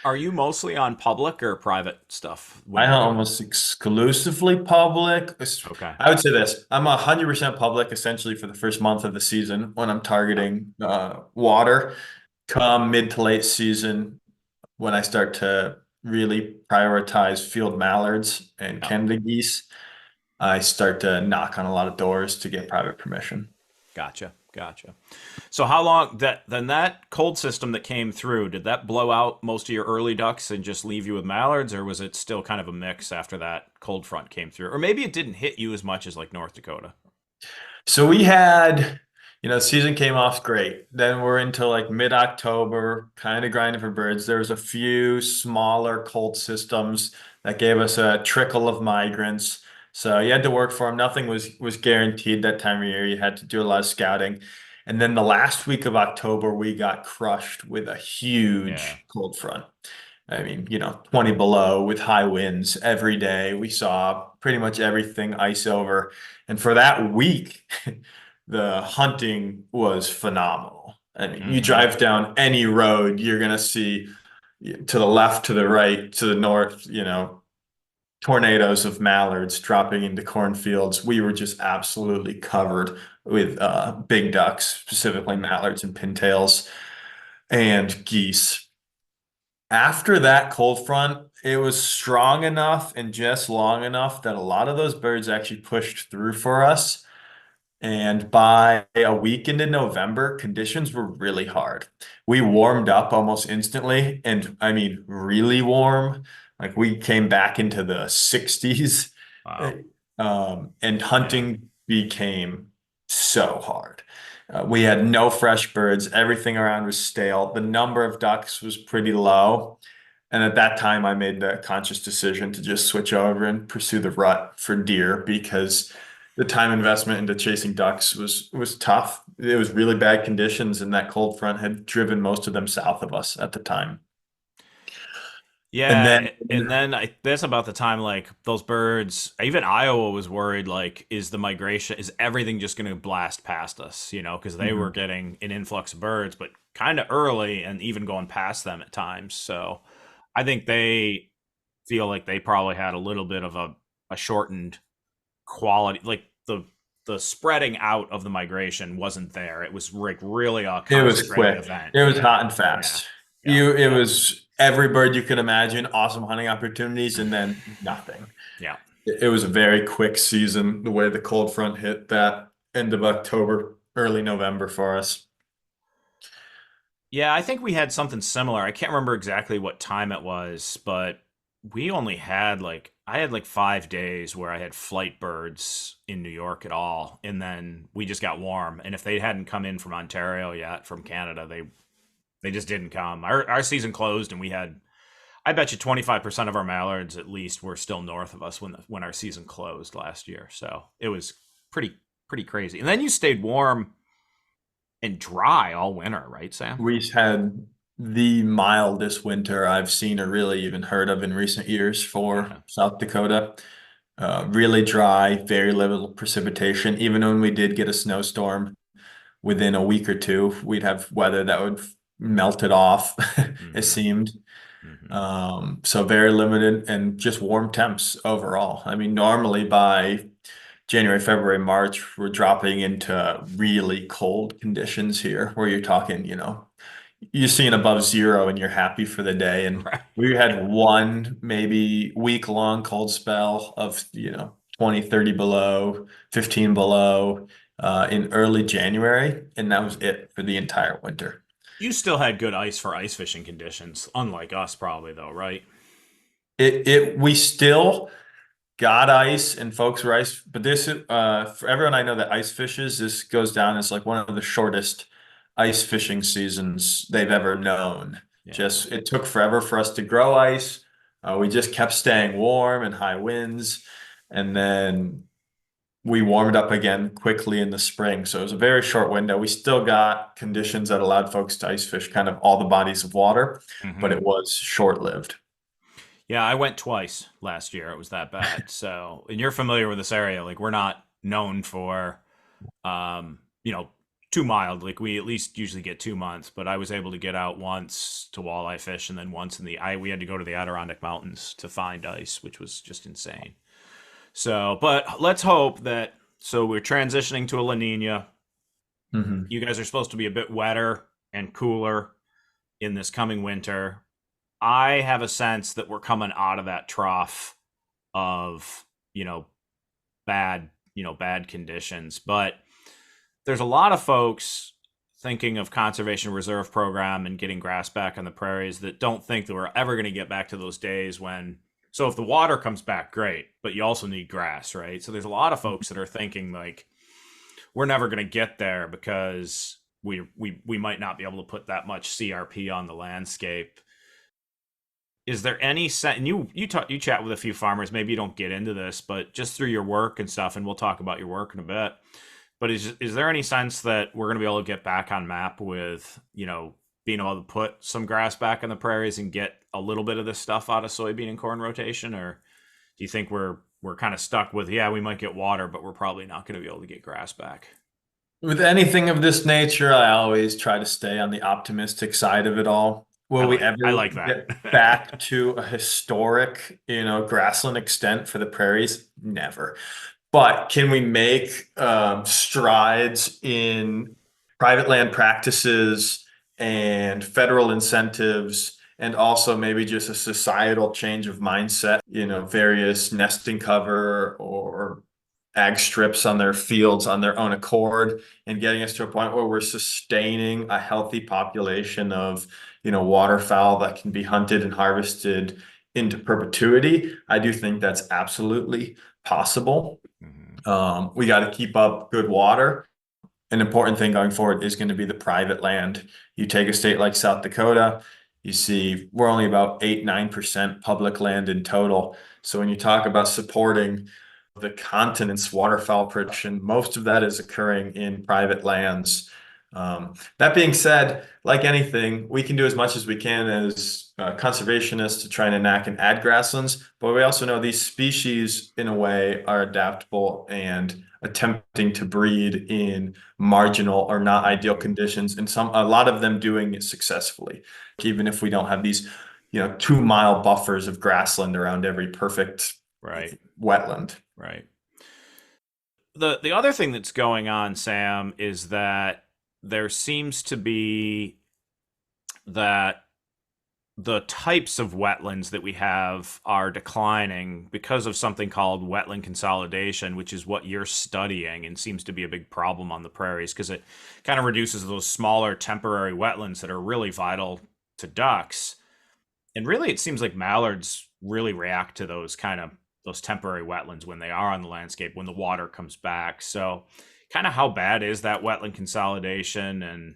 Are you mostly on public or private stuff when I you're hunt doing? almost exclusively public. Okay. I would say this: I'm 100% public essentially for the first month of the season when I'm targeting water. Come mid to late season, when I start to really prioritize field mallards and Yep. Canada geese, I start to knock on a lot of doors to get private permission. Gotcha. Gotcha. So how long that cold system that came through, did that blow out most of your early ducks and just leave you with mallards, or was it still kind of a mix after that cold front came through? Or maybe it didn't hit you as much as like North Dakota. So we had, season came off great. Then we're into like mid-October, kind of grinding for birds. There was a few smaller cold systems that gave us a trickle of migrants. So you had to work for them. Nothing was guaranteed that time of year. You had to do a lot of scouting. And then the last week of October, we got crushed with a Yeah. huge cold front. I mean, 20 below with high winds every day. We saw pretty much everything ice over. And for that week, the hunting was phenomenal. I mean, you Mm-hmm. drive down any road, you're going to see to the left, to the right, to the north, tornadoes of mallards dropping into cornfields. We were just absolutely covered with big ducks, specifically mallards and pintails and geese. After that cold front, it was strong enough and just long enough that a lot of those birds actually pushed through for us. And by a week into November, conditions were really hard. We warmed up almost instantly, and I mean, really warm. Like we came back into the 60s, Wow. and Yeah. hunting became so hard. We had no fresh birds. Everything around was stale. The number of ducks was pretty low. And at that time, I made the conscious decision to just switch over and pursue the rut for deer because the time investment into chasing ducks was tough. It was really bad conditions, and that cold front had driven most of them south of us at the time. And Yeah, then and then that's about the time like those birds, even Iowa was worried like is everything just going to blast past us, because they were Mhm. getting an influx of birds but kind of early and even going past them at times. So I think they feel like they probably had a little bit of a shortened quality, like the spreading out of the migration wasn't there. It was like really a It was concentrated quick. event. It was Yeah. hot and Yeah. fast. Yeah. It was every bird you could imagine, awesome hunting opportunities, and then nothing. Yeah. It was a very quick season, the way the cold front hit that end of October, early November for us. Yeah, I think we had something similar. I can't remember exactly what time it was, but we only had I had like 5 days where I had flight birds in New York at all, and then we just got warm. And if they hadn't come in from Ontario yet, from Canada, they just didn't come. Our season closed, and we had, I bet you 25% of our mallards at least were still north of us when our season closed last year. So it was pretty crazy. And then you stayed warm and dry all winter, right, Sam? We had the mildest winter I've seen or really even heard of in recent years for Yeah. South Dakota. Really dry, very little precipitation. Even when we did get a snowstorm, within a week or two, we'd have weather that would melt it off, it Mm-hmm. seemed. Mm-hmm. So very limited and just warm temps overall. I mean, normally by January, February, March, we're dropping into really cold conditions here where you're talking, you're seeing above zero and you're happy for the day. And Right. we had one maybe week long cold spell of, 20, 30 below, 15 below in early January. And that was it for the entire winter. You still had good ice for ice fishing conditions, unlike us, probably though, right? We still got ice and folks were ice, but this, for everyone I know that ice fishes, this goes down as like one of the shortest ice fishing seasons they've ever known. Yeah. Just, it took forever for us to grow ice. We just kept staying warm and high winds. And then we warmed up again quickly in the spring. So it was a very short window. We still got conditions that allowed folks to ice fish kind of all the bodies of water, but Hmm. it was short-lived. Yeah, I went twice last year. It was that bad. So, and you're familiar with this area. Like, we're not known for, um, you know, too mild. Like, we at least usually get 2 months. But I was able to get out once to walleye fish, and then once in the I we had to go to the Adirondack Mountains to find ice, which was just insane. So, but let's hope that. So we're transitioning to a La Nina. Mhm. You guys are supposed to be a bit wetter and cooler in this coming winter. I have a sense that we're coming out of that trough of, you know, bad conditions. But there's a lot of folks thinking of conservation reserve program and getting grass back on the prairies that don't think that we're ever going to get back to those days when, so if the water comes back, great, but you also need grass, right? So there's a lot of folks that are thinking like, we're never going to get there because we might not be able to put that much CRP on the landscape. Is there any sense, and you chat with a few farmers, maybe you don't get into this, but just through your work and stuff, and we'll talk about your work in a bit, but is there any sense that we're going to be able to get back on map with, being able to put some grass back on the prairies and get a little bit of this stuff out of soybean and corn rotation? Or do you think we're kind of stuck with, we might get water, but we're probably not going to be able to get grass back? With anything of this nature, I always try to stay on the optimistic side of it all. Will we ever I like that. get back to a historic, grassland extent for the prairies? Never. But can we make strides in private land practices and federal incentives, and also maybe just a societal change of mindset, various nesting cover or ag strips on their fields on their own accord, and getting us to a point where we're sustaining a healthy population of, waterfowl that can be hunted and harvested into perpetuity? I do think that's absolutely possible. We got to keep up good water. An important thing going forward is going to be the private land. You take a state like South Dakota, you see we're only about 8-9% public land in total. So when you talk about supporting the continent's waterfowl production, most of that is occurring in private lands. That being said, like anything, we can do as much as we can as conservationists to try and enact and add grasslands, but we also know these species in a way are adaptable and attempting to breed in marginal or not ideal conditions, and a lot of them doing it successfully, even if we don't have these 2-mile buffers of grassland around every perfect wetland. Right. The other thing that's going on, Sam, is that there seems to be that the types of wetlands that we have are declining because of something called wetland consolidation, which is what you're studying and seems to be a big problem on the prairies because it kind of reduces those smaller temporary wetlands that are really vital to ducks. And really, it seems like mallards really react to those temporary wetlands when they are on the landscape, when the water comes back. So kind of how bad is that wetland consolidation? And,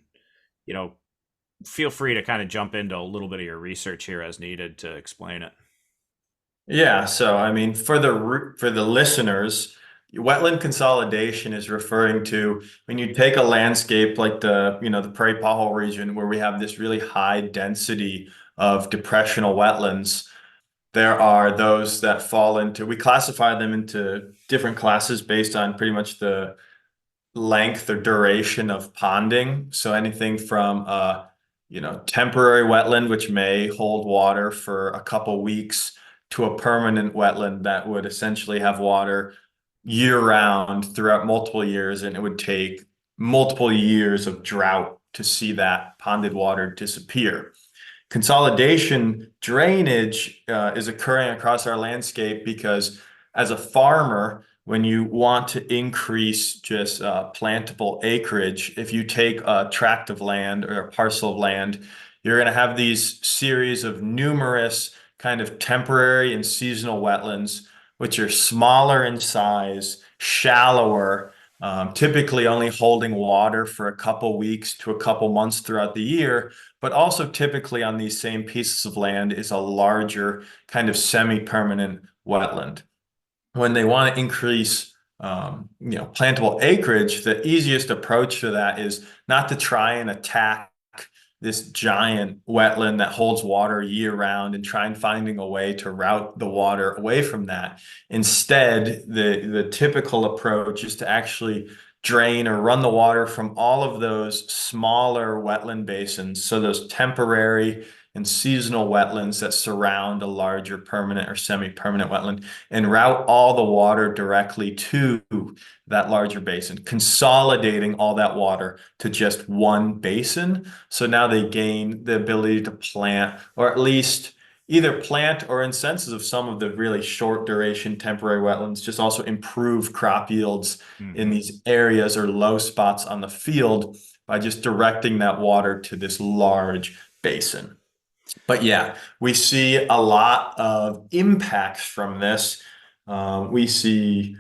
feel free to kind of jump into a little bit of your research here as needed to explain it. Yeah. So, I mean, for the listeners, wetland consolidation is referring to when you take a landscape like the Prairie pothole region where we have this really high density of depressional wetlands. There are those that fall into, we classify them into different classes based on pretty much the length or duration of ponding. So anything from temporary wetland, which may hold water for a couple weeks, to a permanent wetland that would essentially have water year round throughout multiple years. And it would take multiple years of drought to see that ponded water disappear. Consolidation drainage is occurring across our landscape because as a farmer, when you want to increase just plantable acreage, if you take a tract of land or a parcel of land, you're going to have these series of numerous kind of temporary and seasonal wetlands, which are smaller in size, shallower, typically only holding water for a couple weeks to a couple months throughout the year, but also typically on these same pieces of land is a larger kind of semi-permanent wetland. When they want to increase plantable acreage, the easiest approach to that is not to try and attack this giant wetland that holds water year round and try and finding a way to route the water away from that. Instead, the typical approach is to actually drain or run the water from all of those smaller wetland basins, so those temporary and seasonal wetlands that surround a larger permanent or semi-permanent wetland, and route all the water directly to that larger basin, consolidating all that water to just one basin. So now they gain the ability to plant, or at least either plant or in senses of some of the really short duration temporary wetlands, just also improve crop yields in these areas or low spots on the field by just directing that water to this large basin. But yeah, we see a lot of impacts from this. We see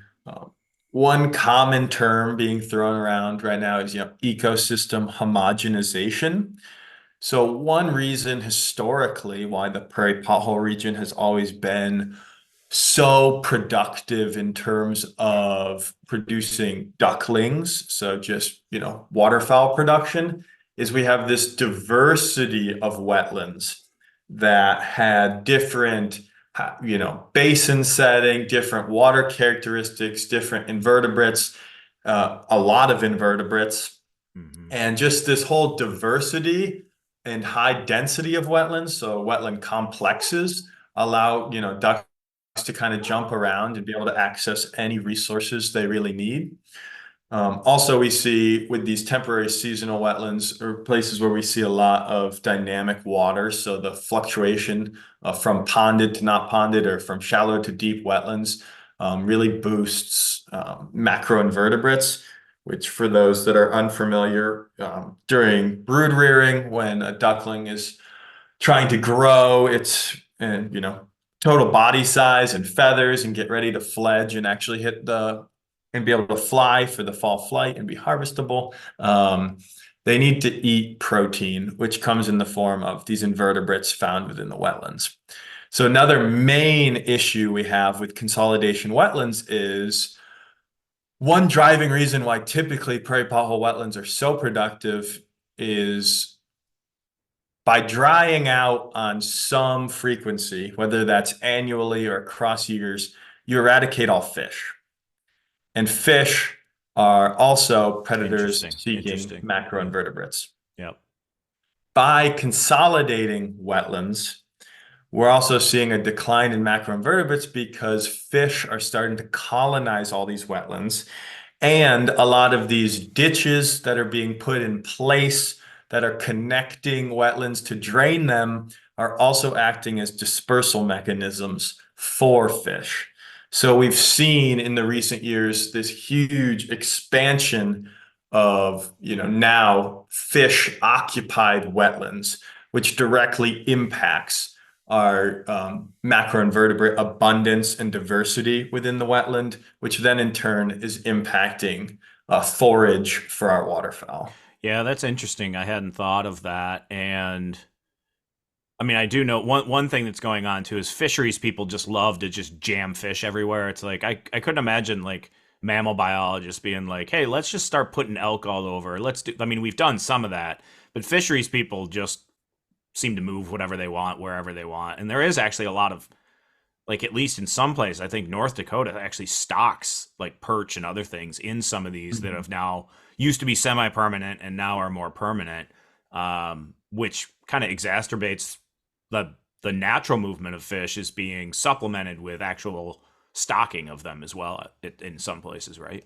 one common term being thrown around right now is, ecosystem homogenization. So one reason historically why the prairie pothole region has always been so productive in terms of producing ducklings, so just, waterfowl production, is we have this diversity of wetlands that had different, basin setting, different water characteristics, different invertebrates, a lot of invertebrates, and just this whole diversity and high density of wetlands. So wetland complexes allow, ducks to kind of jump around and be able to access any resources they really need. Also, we see with these temporary seasonal wetlands or places where we see a lot of dynamic water. So the fluctuation from ponded to not ponded or from shallow to deep wetlands really boosts macroinvertebrates, which for those that are unfamiliar, during brood rearing, when a duckling is trying to grow its, total body size and feathers and get ready to fledge and actually and be able to fly for the fall flight and be harvestable. They need to eat protein, which comes in the form of these invertebrates found within the wetlands. So another main issue we have with consolidation wetlands is one driving reason why typically prairie pothole wetlands are so productive is by drying out on some frequency, whether that's annually or across years, you eradicate all fish. And fish are also predators seeking macroinvertebrates. Yep. By consolidating wetlands, we're also seeing a decline in macroinvertebrates because fish are starting to colonize all these wetlands. And a lot of these ditches that are being put in place that are connecting wetlands to drain them are also acting as dispersal mechanisms for fish. So we've seen in the recent years this huge expansion of, now fish occupied wetlands, which directly impacts our macroinvertebrate abundance and diversity within the wetland, which then in turn is impacting forage for our waterfowl. Yeah, that's interesting. I hadn't thought of that. And I mean, I do know one thing that's going on too is fisheries people just love to just jam fish everywhere. It's like I couldn't imagine like mammal biologists being like, hey, let's just start putting elk all over. I mean, we've done some of that, but fisheries people just seem to move whatever they want, wherever they want. And there is actually a lot of, like, at least in some places, I think North Dakota actually stocks like perch and other things in some of these that have now used to be semi-permanent and now are more permanent, which kind of exacerbates the natural movement of fish is being supplemented with actual stocking of them as well in some places, right?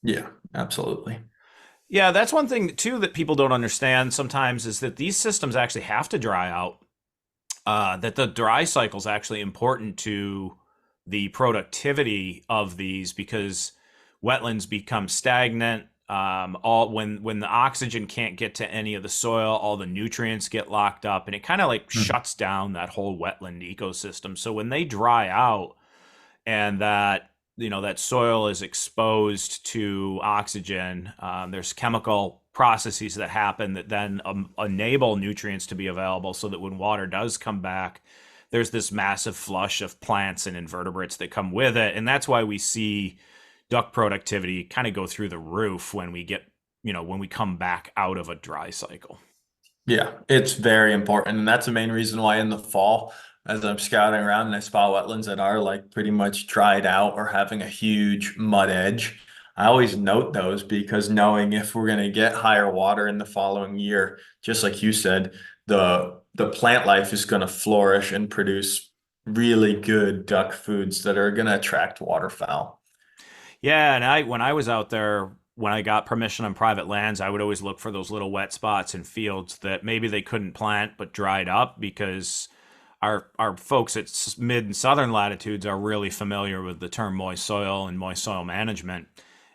Yeah, absolutely. Yeah, that's one thing too that people don't understand sometimes is that these systems actually have to dry out. That the dry cycle is actually important to the productivity of these because wetlands become stagnant. When the oxygen can't get to any of the soil, all the nutrients get locked up, and it kind of like shuts down that whole wetland ecosystem. So when they dry out, and that that soil is exposed to oxygen, there's chemical processes that happen that then enable nutrients to be available so that when water does come back, there's this massive flush of plants and invertebrates that come with it. And that's why we see duck productivity kind of go through the roof when we get, when we come back out of a dry cycle. Yeah, it's very important. And that's the main reason why in the fall, as I'm scouting around and I spot wetlands that are like pretty much dried out or having a huge mud edge, I always note those because knowing if we're going to get higher water in the following year, just like you said, the plant life is going to flourish and produce really good duck foods that are going to attract waterfowl. Yeah, and when I was out there, when I got permission on private lands, I would always look for those little wet spots in fields that maybe they couldn't plant but dried up because our folks at mid and southern latitudes are really familiar with the term moist soil and moist soil management.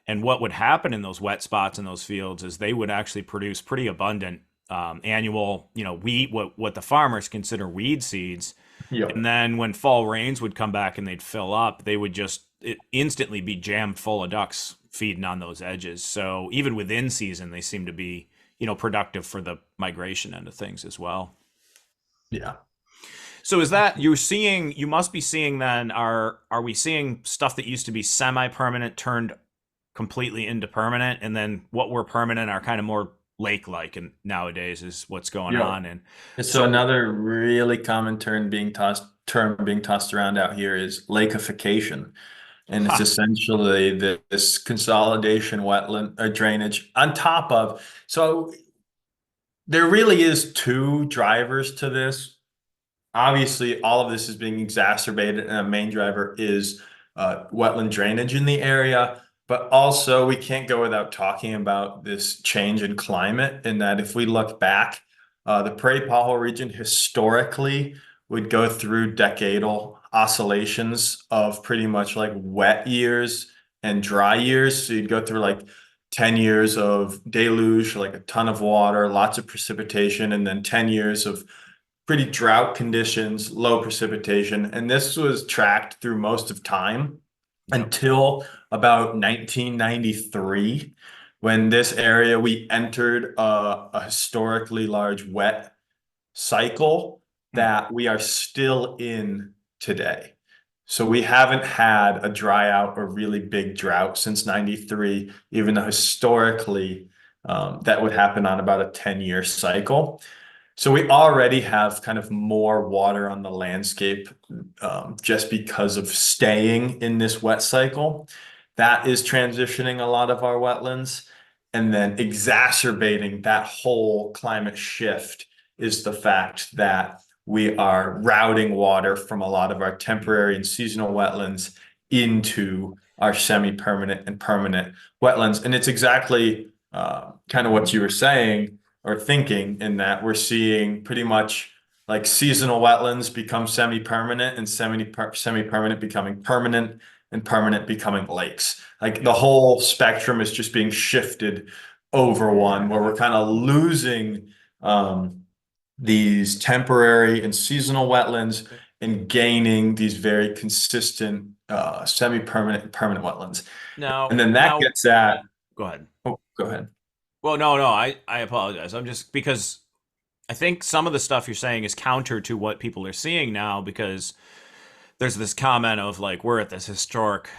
And what would happen in those wet spots in those fields is they would actually produce pretty abundant annual, wheat, what the farmers consider weed seeds. And Yep. then when fall rains would come back and they'd fill up, they would just instantly be jammed full of ducks feeding on those edges. So even within season, they seem to be, productive for the migration end of things as well. Yeah. So is that you must be seeing then, are we seeing stuff that used to be semi-permanent turned completely into permanent, and then what were permanent are kind of more lake-like, and nowadays is what's going Yeah. on? And So another really common term being tossed around out here is lakeification. And it's essentially this consolidation wetland or drainage on top of. So there really is two drivers to this. Obviously, all of this is being exacerbated, and a main driver is wetland drainage in the area. But also, we can't go without talking about this change in climate. In that, if we look back, the Prairie Pothole region historically would go through decadal oscillations of pretty much like wet years and dry years. So you'd go through like 10 years of deluge, like a ton of water, lots of precipitation, and then 10 years of pretty drought conditions, low precipitation. And this was tracked through most of time until about 1993, when this area, we entered a historically large wet cycle that we are still in today. So we haven't had a dry out or really big drought since 93, even though historically that would happen on about a 10-year cycle. So we already have kind of more water on the landscape just because of staying in this wet cycle. That is transitioning a lot of our wetlands. And then exacerbating that whole climate shift is the fact that we are routing water from a lot of our temporary and seasonal wetlands into our semi-permanent and permanent wetlands. And it's exactly kind of what you were saying or thinking, in that we're seeing pretty much like seasonal wetlands become semi-permanent, and semi-permanent becoming permanent, and permanent becoming lakes. Like the whole spectrum is just being shifted over one, where we're kind of losing these temporary and seasonal wetlands and gaining these very consistent semi-permanent and permanent wetlands. And then that gets at, go ahead. oh, go ahead. Well, no, I apologize. I'm just, because I think some of the stuff you're saying is counter to what people are seeing now, because there's this comment of like, we're at this historic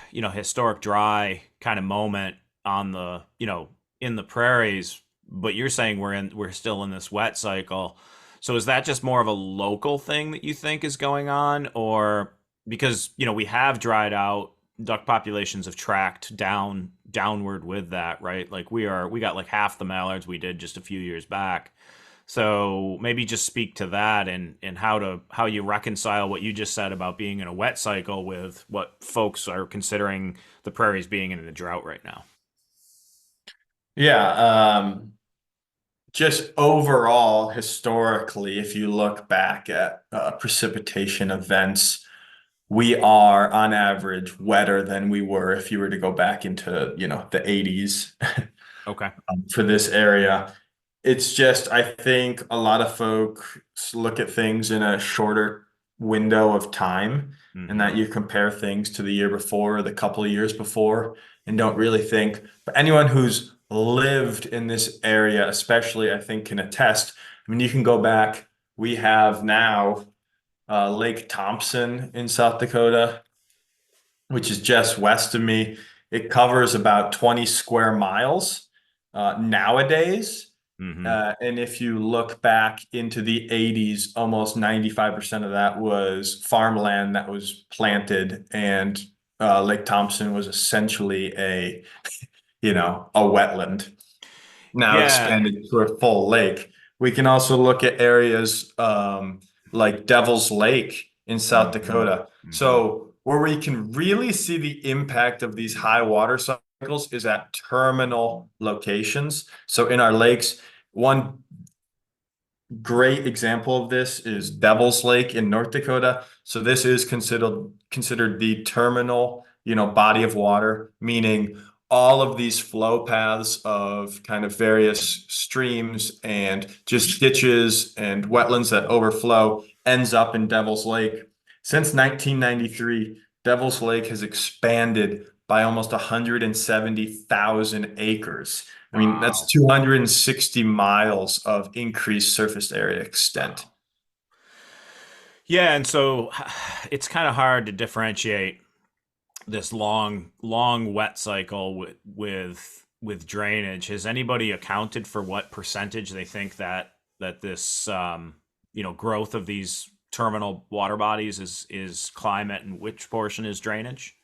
dry kind of moment on the, in the prairies, but you're saying we're still in this wet cycle. So is that just more of a local thing that you think is going on? Or because, we have dried out, duck populations have tracked downward with that, right? Like we got like half the mallards we did just a few years back. So maybe just speak to that, and how you reconcile what you just said about being in a wet cycle with what folks are considering the prairies being in a drought right now. Yeah, just overall, historically, if you look back at precipitation events, we are on average wetter than we were if you were to go back into, the 80s. Okay. For this area. It's just, I think a lot of folks look at things in a shorter window of time, and that you compare things to the year before or the couple of years before, and don't really think. But anyone who's lived in this area, especially, I think can attest. I mean, you can go back. We have now Lake Thompson in South Dakota, which is just west of me. It covers about 20 square miles nowadays. And if you look back into the 80s, almost 95% of that was farmland that was planted, and Lake Thompson was essentially a wetland, now expanded to a full lake. We can also look at areas like Devil's Lake in South Dakota. So where we can really see the impact of these high water cycles is at terminal locations. So in our lakes, one great example of this is Devil's Lake in North Dakota. So this is considered the terminal, body of water, meaning all of these flow paths of kind of various streams and just ditches and wetlands that overflow ends up in Devil's Lake. Since 1993, Devil's Lake has expanded by almost 170,000 acres. I mean, that's Wow. 260 miles of increased surface area extent. Wow. Yeah, and so it's kind of hard to differentiate this long wet cycle with drainage. Has anybody accounted for what percentage they think that this growth of these terminal water bodies is climate and which portion is drainage?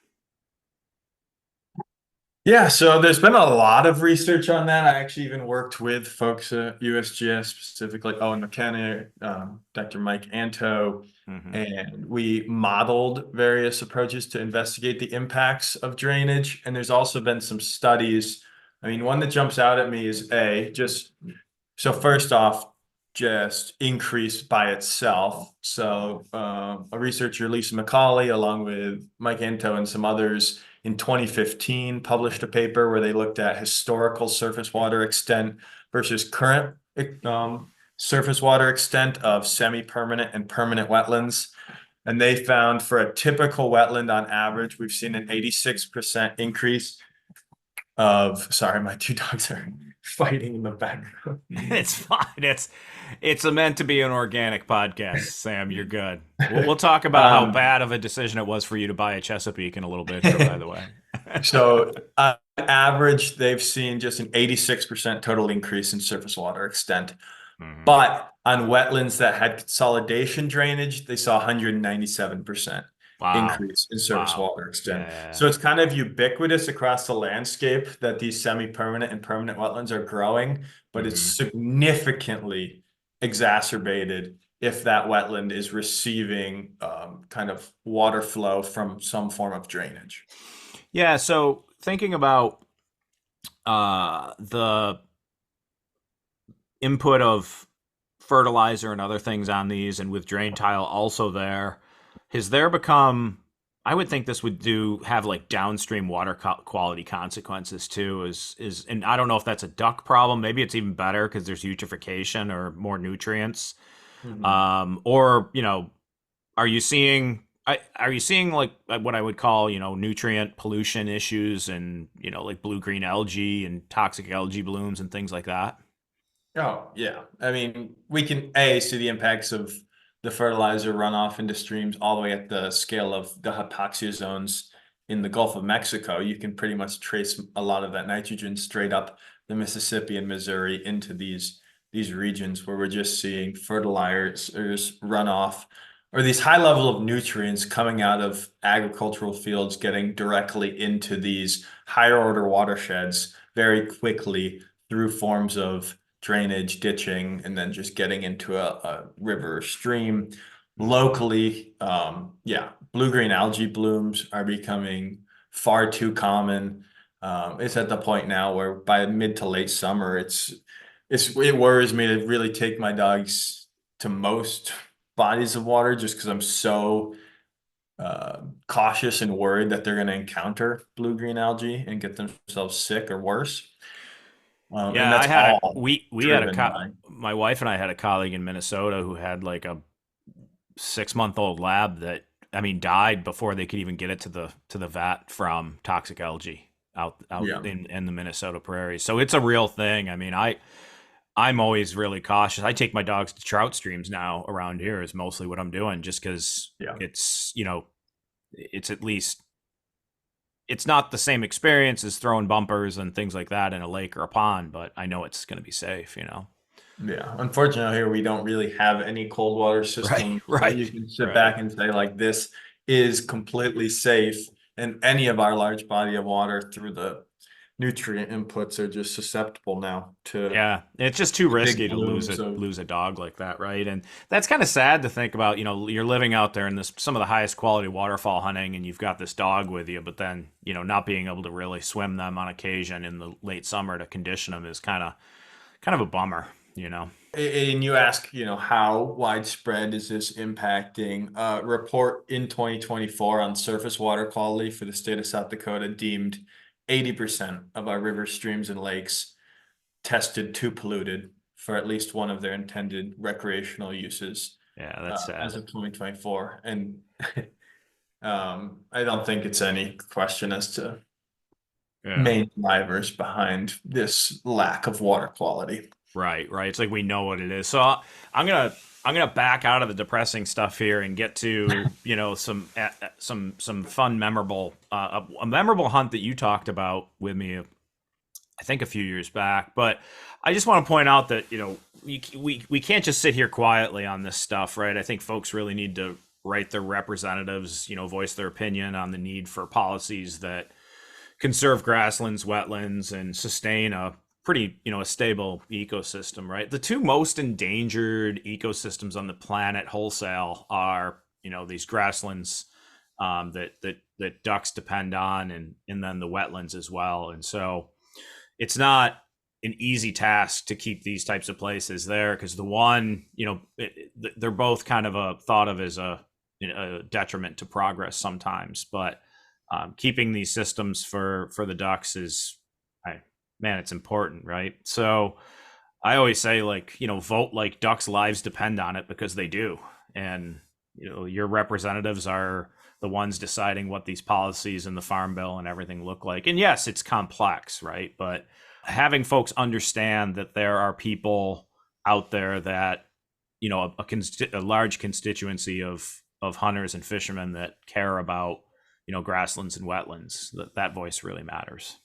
Yeah, so there's been a lot of research on that. I actually even worked with folks at USGS, specifically Owen McKenna, Dr. Mike Anto, Hmm. and we modeled various approaches to investigate the impacts of drainage. And there's also been some studies. I mean, one that jumps out at me is so first off, just increase by itself. So a researcher, Lisa McCauley, along with Mike Anto and some others, in 2015 published a paper where they looked at historical surface water extent versus current surface water extent of semi-permanent and permanent wetlands. And they found for a typical wetland on average, we've seen an 86% increase sorry, my two dogs are fighting in the background. It's fine. It's meant to be an organic podcast, Sam. You're good. We'll talk about how Um, bad of a decision it was for you to buy a Chesapeake in a little bit here, by the way. So on average, they've seen just an 86% total increase in surface water extent. Hmm. But on wetlands that had consolidation drainage, they saw 197% Wow. increase in surface Wow. water extent. Yeah. So it's kind of ubiquitous across the landscape that these semi-permanent and permanent wetlands are growing, but it's Hmm. significantly exacerbated if that wetland is receiving kind of water flow from some form of drainage. Yeah. So thinking about the input of fertilizer and other things on these, and with drain tile also there, has there become? I would think this would do have like downstream water quality consequences too. And I don't know if that's a duck problem. Maybe it's even better because there's eutrophication or more nutrients. Mhm. Or are you seeing? Are you seeing like what I would call nutrient pollution issues and like blue green algae and toxic algae blooms and things like that? Oh, yeah. I mean, we can A, see the impacts of the fertilizer runoff into streams all the way at the scale of the hypoxia zones in the Gulf of Mexico. You can pretty much trace a lot of that nitrogen straight up the Mississippi and Missouri into these regions where we're just seeing fertilizers runoff or these high level of nutrients coming out of agricultural fields getting directly into these higher order watersheds very quickly through forms of drainage, ditching, and then just getting into a river or stream. Locally, yeah, blue-green algae blooms are becoming far too common. It's at the point now where by mid to late summer, it worries me to really take my dogs to most bodies of water just because I'm so cautious and worried that they're going to encounter blue-green algae and get themselves sick or worse. And Yeah, I that's had a all we had a driven by. my wife and I had a colleague in Minnesota who had like a 6-month-old lab that died before they could even get it to the vat from toxic algae out Yeah. in the Minnesota prairies. So it's a real thing. I'm always really cautious. I take my dogs to trout streams now around here is mostly what I'm doing just because Yeah. it's at least it's not the same experience as throwing bumpers and things like that in a lake or a pond, but I know it's going to be safe. Yeah. Unfortunately, here we don't really have any cold water Right, systems that right, you can sit right. back and say, like, this is completely safe. And any of our large body of water through the nutrient inputs are just susceptible now to Yeah, it's just too the big risky to blooms of, lose a dog like that, right? And that's kind of sad to think about. You're living out there in this some of the highest quality waterfall hunting, and you've got this dog with you, but then not being able to really swim them on occasion in the late summer to condition them is kind of a bummer. And you ask, how widespread is this impacting? Report in 2024 on surface water quality for the state of South Dakota deemed 80% of our rivers, streams, and lakes tested too polluted for at least one of their intended recreational uses Yeah, that's as sad. of 2024. And I don't think it's any question as to Yeah. main drivers behind this lack of water quality. Right, right. It's like we know what it is. So I'm gonna I'm gonna back out of the depressing stuff here and get to some fun, memorable a memorable hunt that you talked about with me, I think a few years back. But I just want to point out that we can't just sit here quietly on this stuff, right? I think folks really need to write their representatives, voice their opinion on the need for policies that conserve grasslands, wetlands, and sustain a pretty, a stable ecosystem, right? The two most endangered ecosystems on the planet wholesale are, these grasslands that ducks depend on, and then the wetlands as well. And so it's not an easy task to keep these types of places there, because the one, they're both kind of thought of as a detriment to progress sometimes, but keeping these systems for the ducks is, man, it's important, right? So I always say, vote like ducks' lives depend on it, because they do. And your representatives are the ones deciding what these policies and the farm bill and everything look like. And yes, it's complex, right? But having folks understand that there are people out there that, a large constituency of hunters and fishermen that care about, grasslands and wetlands, that voice really matters.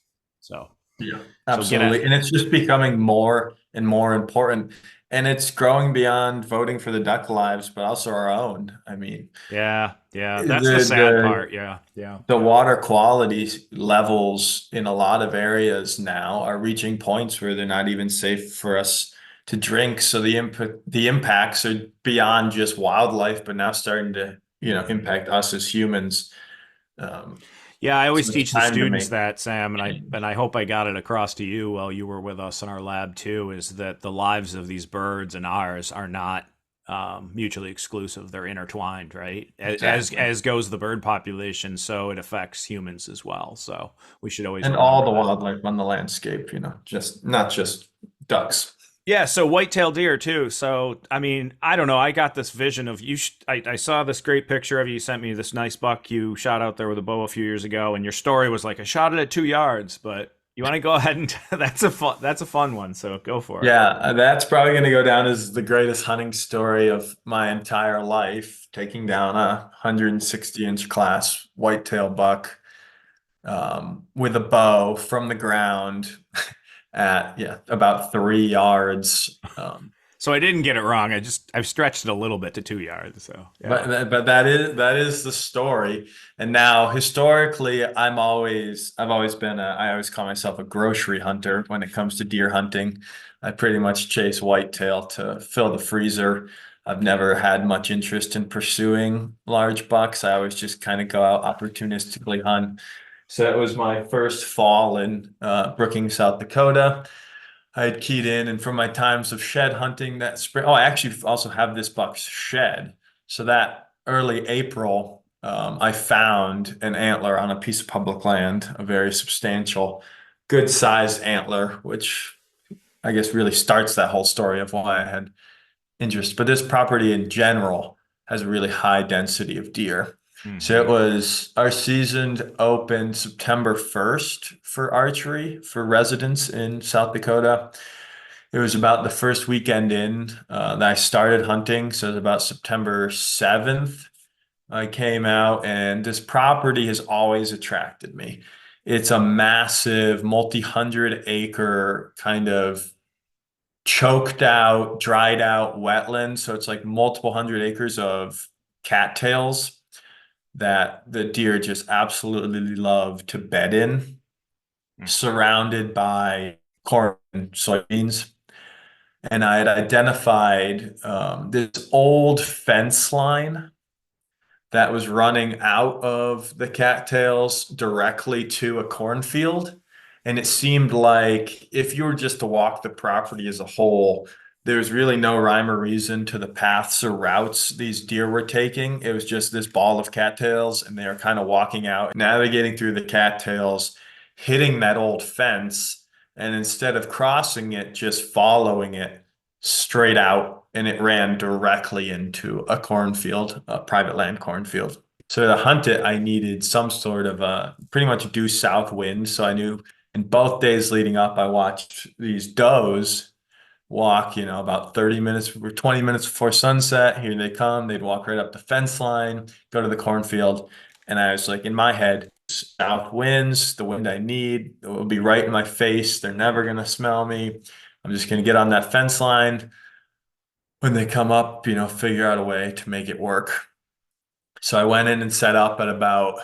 So Yeah, so absolutely. And it's just becoming more and more important. And it's growing beyond voting for the duck lives, but also our own. I mean, yeah, that's the the sad part. Yeah, yeah. the water quality levels in a lot of areas now are reaching points where they're not even safe for us to drink. So the impacts are beyond just wildlife, but now starting to, impact us as humans. Um, Yeah, I always so it's teach the time to students make that, Sam, and I change. and I hope I got it across to you while you were with us in our lab too, is that the lives of these birds and ours are not mutually exclusive; they're intertwined, right? Exactly. As goes the bird population, so it affects humans as well. So we should always And all remember the that. wildlife on the landscape, just not just ducks. Yeah, so white-tailed deer too. So I mean, I don't know. I got this vision of you. I saw this great picture of you. You sent me this nice buck you shot out there with a bow a few years ago, and your story was like, I shot it at 2 yards. But you want to go ahead and that's a fun one. So go for it. Yeah, that's probably going to go down as the greatest hunting story of my entire life, taking down a 160-inch class whitetail buck with a bow from the ground at about 3 yards. So I didn't get it wrong. I've stretched it a little bit to 2 yards. So yeah. But that is the story. And now historically, I've always been I always call myself a grocery hunter when it comes to deer hunting. I pretty much chase whitetail to fill the freezer. I've never had much interest in pursuing large bucks. I always just kind of go out opportunistically hunt. So that was my first fall in Brookings, South Dakota. I had keyed in, and from my times of shed hunting that spring, I actually also have this buck's shed. So that early April, I found an antler on a piece of public land, a very substantial, good sized antler, which I guess really starts that whole story of why I had interest. But this property in general has a really high density of deer. So it Hmm. was our season opened September 1st for archery for residents in South Dakota. It was about the first weekend in that I started hunting. So it was about September 7th. I came out, and this property has always attracted me. It's a massive, multi-hundred acre kind of choked out, dried out wetland. So it's like multiple hundred acres of cattails that the deer just absolutely love to bed in, surrounded by corn and soybeans. And I had identified this old fence line that was running out of the cattails directly to a cornfield. And it seemed like if you were just to walk the property as a whole, There's really no rhyme or reason to the paths or routes these deer were taking. It was just this ball of cattails, and they were kind of walking out, navigating through the cattails, hitting that old fence, and instead of crossing it, just following it straight out, and it ran directly into a cornfield, a private land cornfield. So to hunt it, I needed some sort of pretty much due south wind. So I knew in both days leading up, I watched these does walk, about 30 minutes or 20 minutes before sunset. Here they come. They'd walk right up the fence line, go to the cornfield. And I was like, in my head, south winds, the wind I need, it will be right in my face. They're never going to smell me. I'm just going to get on that fence line. When they come up, figure out a way to make it work. So I went in and set up at about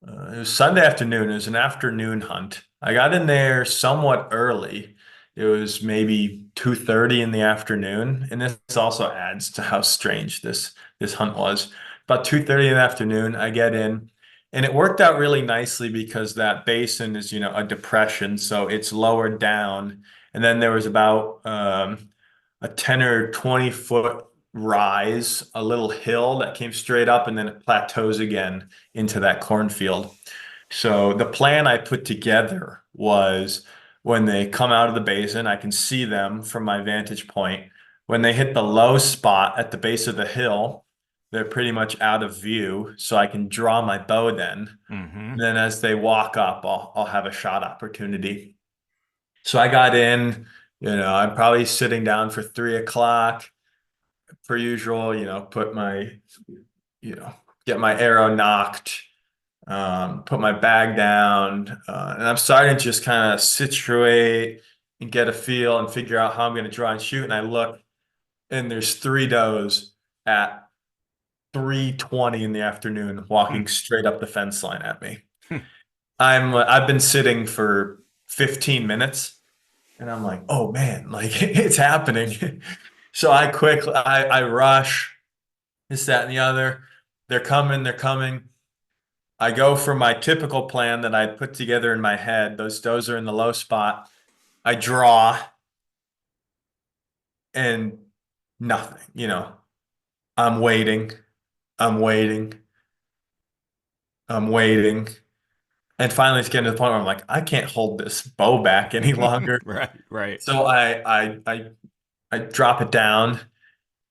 it was Sunday afternoon. It was an afternoon hunt. I got in there somewhat early. It was maybe 2:30 in the afternoon, and this also adds to how strange this hunt was. About 2:30 in the afternoon, I get in, and it worked out really nicely because that basin is, a depression, so it's lowered down, and then there was about a 10 or 20 foot rise, a little hill that came straight up, and then it plateaus again into that cornfield. So the plan I put together was when they come out of the basin, I can see them from my vantage point. When they hit the low spot at the base of the hill, they're pretty much out of view, so I can draw my bow then. Mm-hmm. Then as they walk up, I'll have a shot opportunity. So I got in, I'm probably sitting down for 3 o'clock per usual, put my, get my arrow knocked, put my bag down, and I'm starting to just kind of situate and get a feel and figure out how I'm going to draw and shoot. And I look, and there's 3 does at 3:20 in the afternoon walking straight up the fence line at me. I've been sitting for 15 minutes, and I'm like, oh man, like it's happening. So I rush, this, that, and the other. They're coming. I go for my typical plan that I put together in my head. Those does are in the low spot. I draw, and nothing, I'm waiting, I'm waiting, I'm waiting. And finally it's getting to the point where I'm like, I can't hold this bow back any longer. Right. So I drop it down.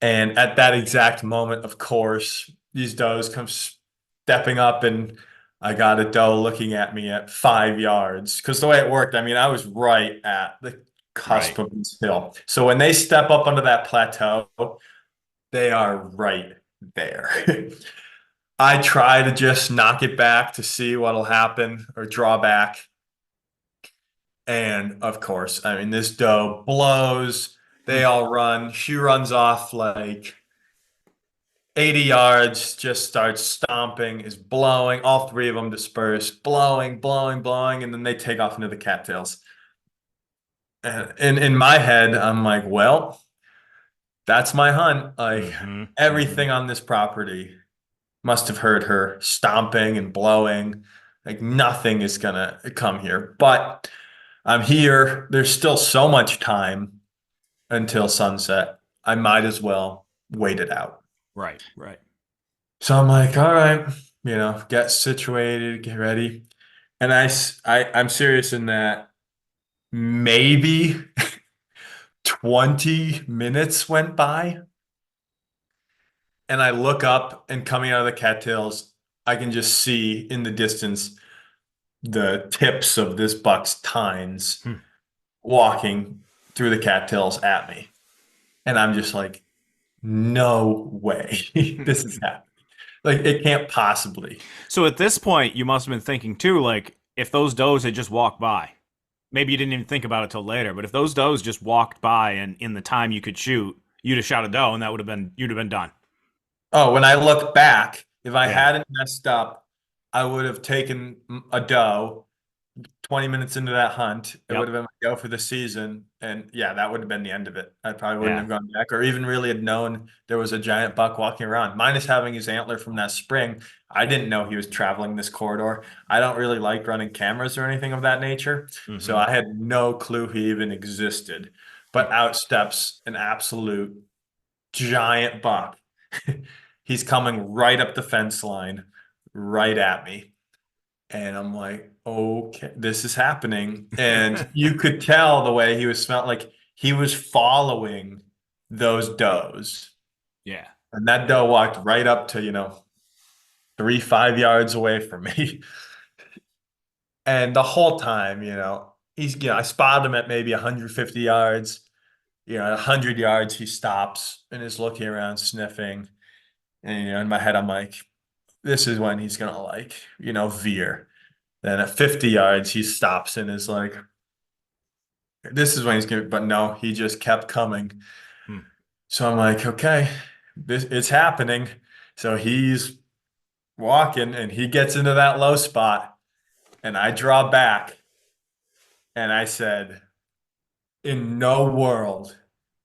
And at that exact moment, of course, these does come stepping up, and I got a doe looking at me at 5 yards. Because the way it worked, I was right at the cusp Right. of this hill. So when they step up onto that plateau, they are right there. I try to just knock it back to see what'll happen or draw back. And of course, this doe blows. They all run. She runs off like 80 yards, just starts stomping, is blowing. All 3 of them disperse, blowing, and then they take off into the cattails. And in my head, I'm like, well, that's my hunt. Like everything on this property must have heard her stomping and blowing. Like nothing is gonna come here. But I'm here. There's still so much time until sunset. I might as well wait it out. Right. So I'm like, all right, get situated, get ready. And I'm serious in that maybe 20 minutes went by, and I look up, and coming out of the cattails, I can just see in the distance the tips of this buck's tines walking through the cattails at me. And I'm just like, no way this is happening. Like, it can't possibly. So at this point, you must have been thinking too, like, if those does had just walked by, maybe you didn't even think about it till later, but if those does just walked by and in the time you could shoot, you'd have shot a doe and you'd have been done. Oh, when I look back, if I Yeah. hadn't messed up, I would have taken a doe 20 minutes into that hunt. It Yep. would have been my go for the season. And yeah, that would have been the end of it. I probably wouldn't Yeah. have gone back or even really had known there was a giant buck walking around. Minus having his antler from that spring, I didn't know he was traveling this corridor. I don't really like running cameras or anything of that nature. So I had no clue he even existed. but outsteps an absolute giant buck. He's coming right up the fence line, right at me. And I'm like, okay, this is happening. And you could tell the way he was felt like he was following those does. Yeah. And that doe walked right up to, 3-5 yards away from me. And the whole time, I spotted him at maybe 150 yards. At 100 yards, he stops and is looking around, sniffing. And, in my head, I'm like, this is when he's going to veer. Then at 50 yards, he stops and is like, this is when he's going to, but no, he just kept coming. So I'm like, okay, it's happening. So he's walking and he gets into that low spot and I draw back and I said, in no world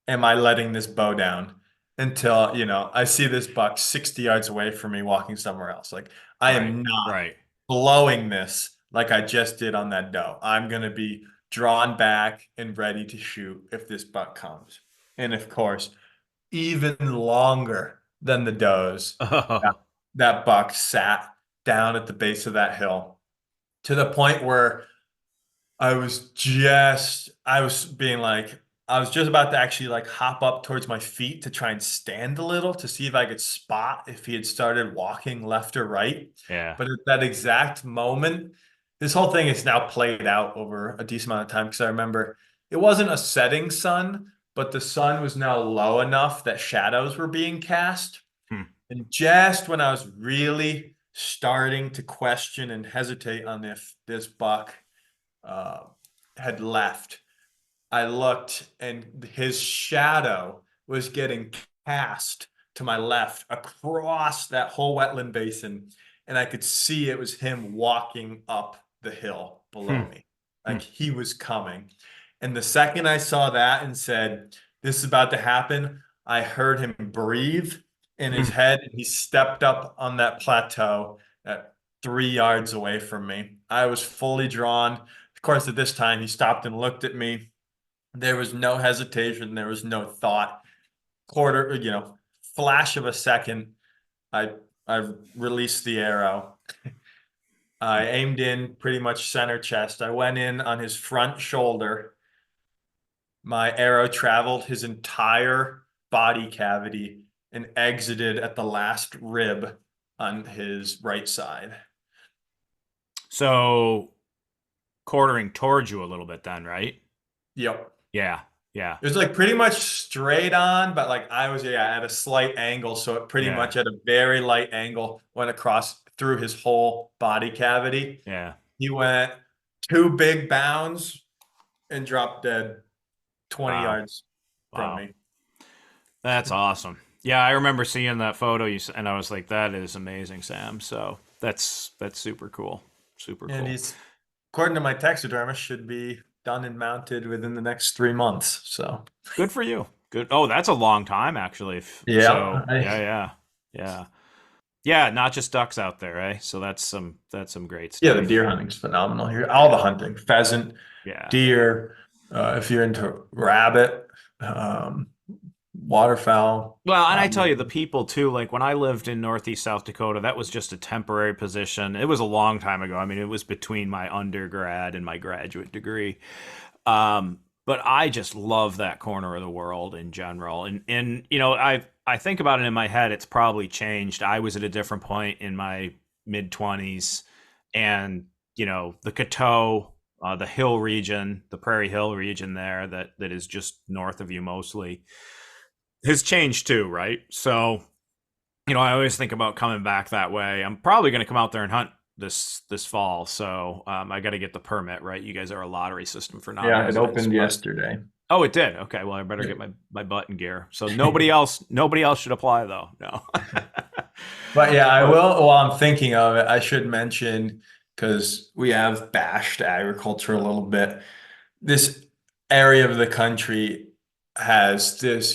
am I letting this bow down until, I see this buck 60 yards away from me walking somewhere else. Like I am not blowing this like I just did on that doe. I'm going to be drawn back and ready to shoot if this buck comes. And of course, even longer than the does, that buck sat down at the base of that hill to the point where I was just about to actually like hop up towards my feet to try and stand a little to see if I could spot if he had started walking left or right. Yeah. But at that exact moment, this whole thing is now played out over a decent amount of time because I remember it wasn't a setting sun, but the sun was now low enough that shadows were being cast. And just when I was really starting to question and hesitate on if this buck had left, I looked and his shadow was getting cast to my left across that whole wetland basin. And I could see it was him walking up the hill below me. Like he was coming. And the second I saw that and said, this is about to happen, I heard him breathe in his head. And he stepped up on that plateau at 3 yards away from me. I was fully drawn. Of course, at this time, he stopped and looked at me. There was no hesitation. There was no thought. Flash of a second, I released the arrow. I aimed in pretty much center chest. I went in on his front shoulder. My arrow traveled his entire body cavity and exited at the last rib on his right side. So quartering towards you a little bit then, right? Yep. Yeah. It was like pretty much straight on, but like I was at a slight angle. So it pretty much at a very light angle went across through his whole body cavity. Yeah. He went 2 big bounds and dropped dead 20 yards from me. That's awesome. Yeah, I remember seeing that photo and I was like, that is amazing, Sam. So that's super cool. Super cool. And he's, according to my taxidermist, should be done and mounted within the next 3 months. So good for you. Good. Oh, that's a long time actually. Yeah. So, yeah. Not just ducks out there, eh? So that's some great stuff. Yeah, the deer hunting's phenomenal here. All the hunting, pheasant, deer. If you're into rabbit, waterfowl. Well, and I tell you, the people too, like when I lived in Northeast South Dakota, that was just a temporary position. It was a long time ago. I mean, it was between my undergrad and my graduate degree. But I just love that corner of the world in general. And I think about it in my head, it's probably changed. I was at a different point in my mid-20s and, the Coteau, the hill region, the Prairie Hill region there that is just north of you mostly, has changed too, right? So, I always think about coming back that way. I'm probably going to come out there and hunt this fall. So I got to get the permit, right? You guys are a lottery system for non-residents. Yeah, it opened yesterday. Oh, it did. Okay, well, I better get my butt in gear. So nobody else should apply though. No. But yeah, I will. While I'm thinking of it, I should mention, because we have bashed agriculture a little bit. This area of the country has this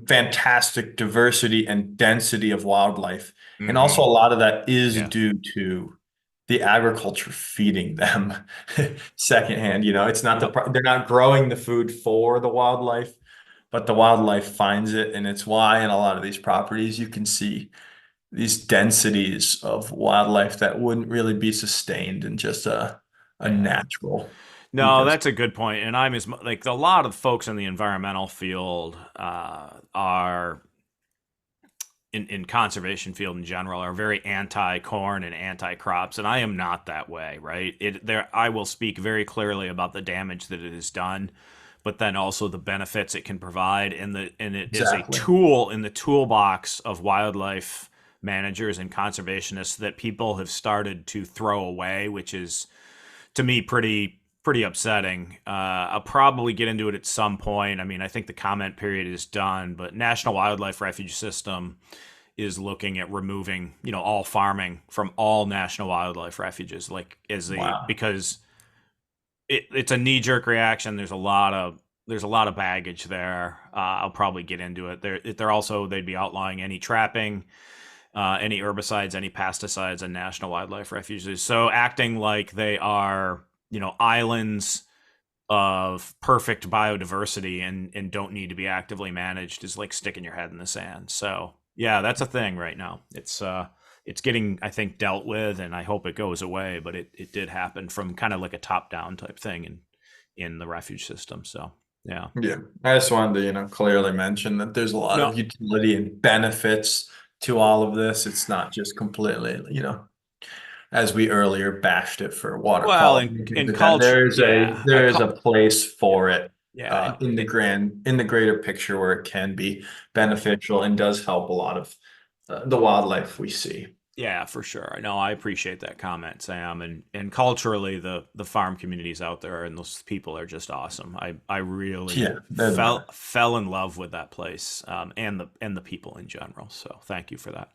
fantastic diversity and density of wildlife. And also a lot of that is due to the agriculture feeding them secondhand. It's not Yep. they're not growing the food for the wildlife, but the wildlife finds it, and it's why in a lot of these properties you can see these densities of wildlife that wouldn't really be sustained in just a Yeah. natural No, ecosystem. that's a good point. And I'm as like a lot of folks in the environmental field are in conservation field in general are very anti corn and anti crops, and I am not that way. Right? I will speak very clearly about the damage that it has done, but then also the benefits it can provide, and it is a Exactly. tool in the toolbox of wildlife managers and conservationists that people have started to throw away, which is to me pretty upsetting. I'll probably get into it at some point. I mean, I think the comment period is done, but National Wildlife Refuge System is looking at removing, all farming from all national wildlife refuges, like Wow. because it's a knee jerk reaction. There's a lot of baggage there. I'll probably get into it. They'd be outlawing any trapping, any herbicides, any pesticides in national wildlife refuges. So acting like they are, islands of perfect biodiversity and don't need to be actively managed is like sticking your head in the sand. So yeah, that's a thing right now. It's getting, I think, dealt with, and I hope it goes away. But it did happen from kind of like a top down type thing in the refuge system. So yeah, Yeah. I just wanted to, clearly mention that there's a lot no, of utility and benefits to all of this. It's not just completely, as we earlier bashed it for water well, quality in and things in like that. culture, There is a yeah, there is a place for it yeah, in the greater picture where it can be beneficial and does help a lot of the wildlife we see. Yeah, for sure. No, I appreciate that comment, Sam. And culturally, the farm communities out there and those people are just awesome. I really Yeah, they're the best. fell in love with that place, and the people in general. So thank you for that.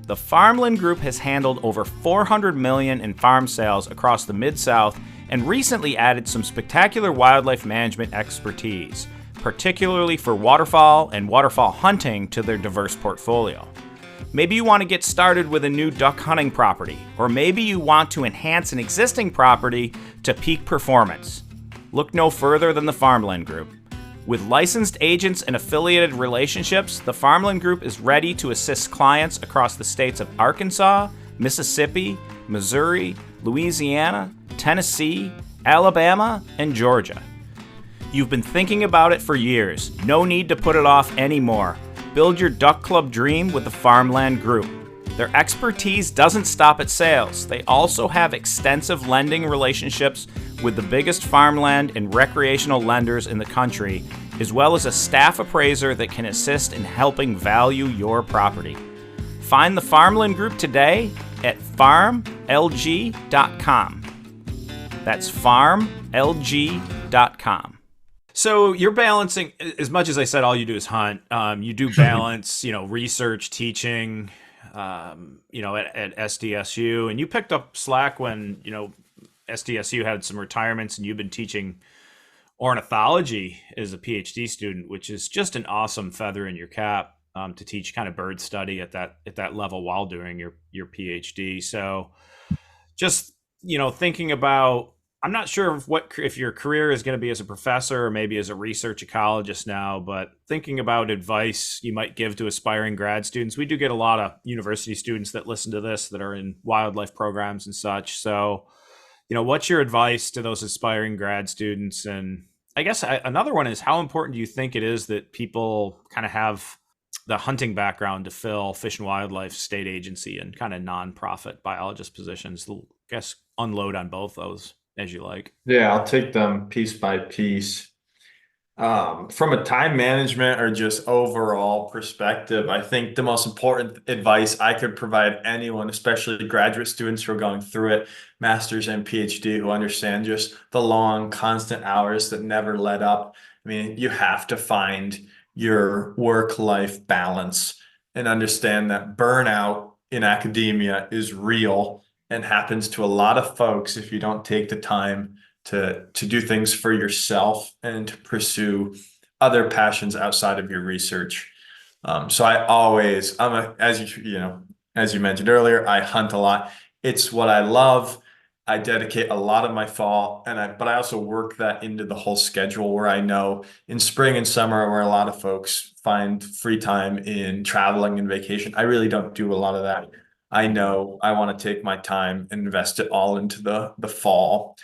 The Farmland Group has handled over $400 million in farm sales across the Mid-South and recently added some spectacular wildlife management expertise, particularly for waterfowl and waterfowl hunting, to their diverse portfolio. Maybe you want to get started with a new duck hunting property, or maybe you want to enhance an existing property to peak performance. Look no further than the Farmland Group. With licensed agents and affiliated relationships, the Farmland Group is ready to assist clients across the states of Arkansas, Mississippi, Missouri, Louisiana, Tennessee, Alabama, and Georgia. You've been thinking about it for years. No need to put it off anymore. Build your duck club dream with the Farmland Group. Their expertise doesn't stop at sales. They also have extensive lending relationships with the biggest farmland and recreational lenders in the country, as well as a staff appraiser that can assist in helping value your property. Find the Farmland Group today at farmlg.com. That's farmlg.com. So you're balancing, as much as I said all you do is hunt, you do balance, research, teaching, at SDSU, and you picked up slack when, SDSU had some retirements and you've been teaching ornithology as a PhD student, which is just an awesome feather in your cap, to teach kind of bird study at that level while doing your PhD. So just, thinking about, I'm not sure if your career is going to be as a professor or maybe as a research ecologist now, but thinking about advice you might give to aspiring grad students. We do get a lot of university students that listen to this that are in wildlife programs and such. So, what's your advice to those aspiring grad students? And I guess another one is, how important do you think it is that people kind of have the hunting background to fill Fish and Wildlife State Agency and kind of nonprofit biologist positions? I guess unload on both those as you like. Yeah, I'll take them piece by piece. From a time management or just overall perspective, I think the most important advice I could provide anyone, especially graduate students who are going through it, masters and PhD, who understand just the long, constant hours that never let up. I mean, you have to find your work-life balance and understand that burnout in academia is real and happens to a lot of folks if you don't take the time to do things for yourself and to pursue other passions outside of your research. So I always, as you as you mentioned earlier, I hunt a lot. It's what I love. I dedicate a lot of my fall, but I also work that into the whole schedule where I know in spring and summer, where a lot of folks find free time in traveling and vacation, I really don't do a lot of that. I know I want to take my time and invest it all into the fall.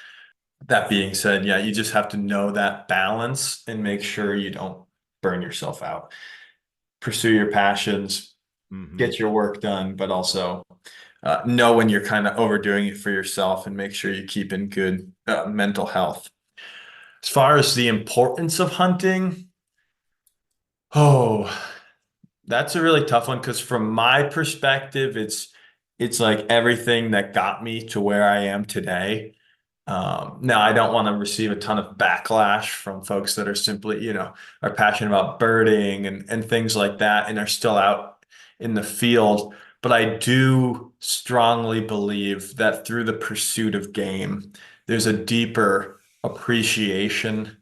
That being said, yeah, you just have to know that balance and make sure you don't burn yourself out. Pursue your passions, Hmm. get your work done, but also know when you're kind of overdoing it for yourself and make sure you keep in good mental health. As far as the importance of hunting, oh, that's a really tough one because from my perspective, it's like everything that got me to where I am today. Now I don't want to receive a ton of backlash from folks that are simply, are passionate about birding and things like that and are still out in the field. But I do strongly believe that through the pursuit of game, there's a deeper appreciation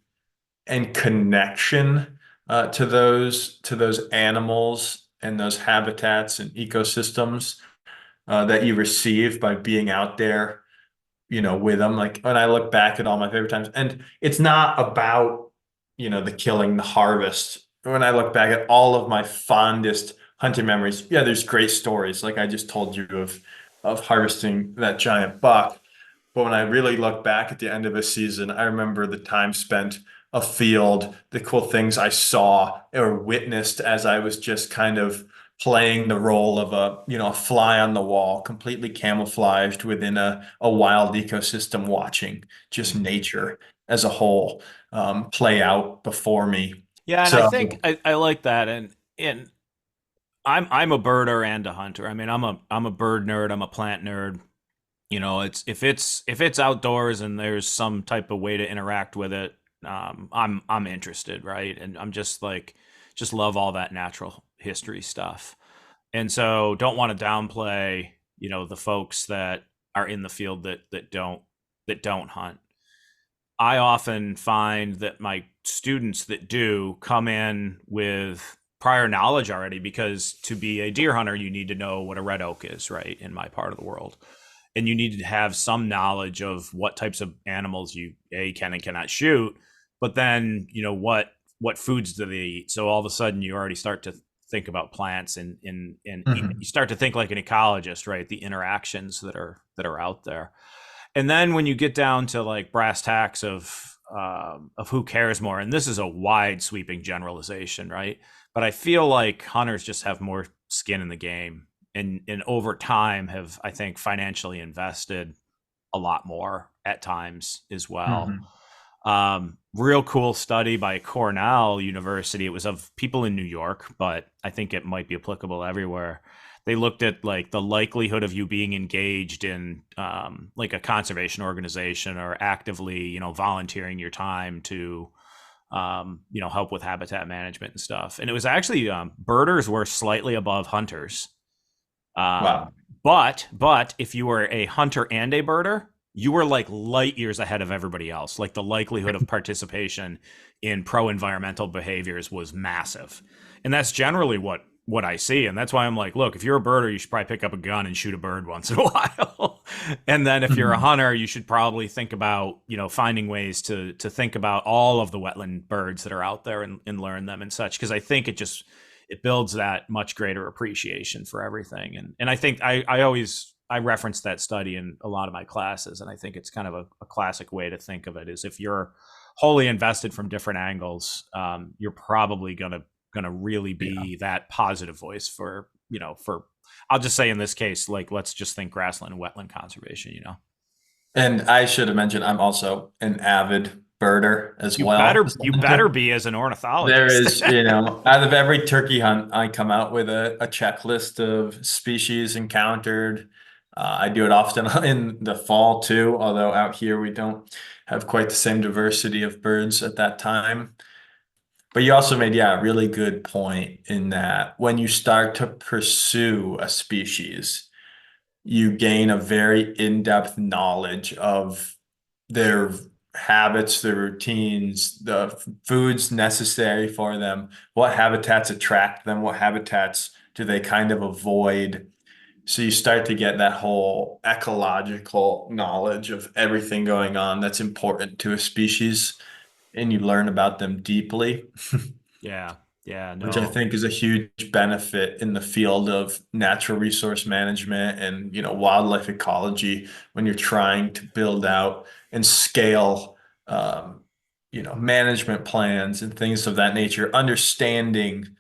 and connection to those animals and those habitats and ecosystems that you receive by being out there, with them. Like when I look back at all my favorite times, and it's not about, the killing, the harvest. When I look back at all of my fondest hunting memories, yeah, there's great stories. Like I just told you of harvesting that giant buck. But when I really look back at the end of a season, I remember the time spent afield, the cool things I saw or witnessed as I was just kind of playing the role of a fly on the wall, completely camouflaged within a wild ecosystem, watching just nature as a whole play out before me. Yeah, and I So, think I like that, and I'm a birder and a hunter. I mean, I'm a bird nerd. I'm a plant nerd. It's if it's outdoors and there's some type of way to interact with it, I'm interested, right? And I'm just love all that natural history stuff. And so don't want to downplay, the folks that are in the field that don't hunt. I often find that my students that do come in with prior knowledge already, because to be a deer hunter, you need to know what a red oak is, right? In my part of the world. And you need to have some knowledge of what types of animals you can and cannot shoot, but then, what foods do they eat? So all of a sudden you already start to think about plants, and you mhm. start to think like an ecologist, right? The interactions that are out there. And then when you get down to like brass tacks of who cares more, and this is a wide sweeping generalization, right? But I feel like hunters just have more skin in the game, and over time have, I think, financially invested a lot more at times as well. Mhm. Real cool study by Cornell University. It was of people in New York, but I think it might be applicable everywhere. They looked at like the likelihood of you being engaged in like a conservation organization, or actively, volunteering your time to, help with habitat management and stuff. And it was actually, birders were slightly above hunters. Um, Wow. but if you were a hunter and a birder, you were like light years ahead of everybody else. Like the likelihood of participation in pro-environmental behaviors was massive. And that's generally what I see. And that's why I'm like, look, if you're a birder, you should probably pick up a gun and shoot a bird once in a while. And then if you're a Mhm. hunter, you should probably think about, finding ways to think about all of the wetland birds that are out there, and learn them and such. Because I think it builds that much greater appreciation for everything. And I think I reference that study in a lot of my classes, and I think it's kind of a classic way to think of it, is if you're wholly invested from different angles, you're probably gonna really Yeah. be that positive voice for I'll just say in this case, like, let's just think grassland and wetland conservation. And I should have mentioned I'm also an avid birder as You well as better a you better hunter. be, as an There ornithologist. is, out of every turkey hunt, I come out with a checklist of species encountered. I do it often in the fall too, although out here we don't have quite the same diversity of birds at that time. But you also made, yeah, a really good point in that when you start to pursue a species, you gain a very in-depth knowledge of their habits, their routines, the foods necessary for them, what habitats attract them, what habitats do they kind of avoid. So you start to get that whole ecological knowledge of everything going on that's important to a species, and you learn about them deeply, Yeah. Yeah. which I No. think is a huge benefit in the field of natural resource management and, wildlife ecology when you're trying to build out and scale, um, management plans and things of that nature, understanding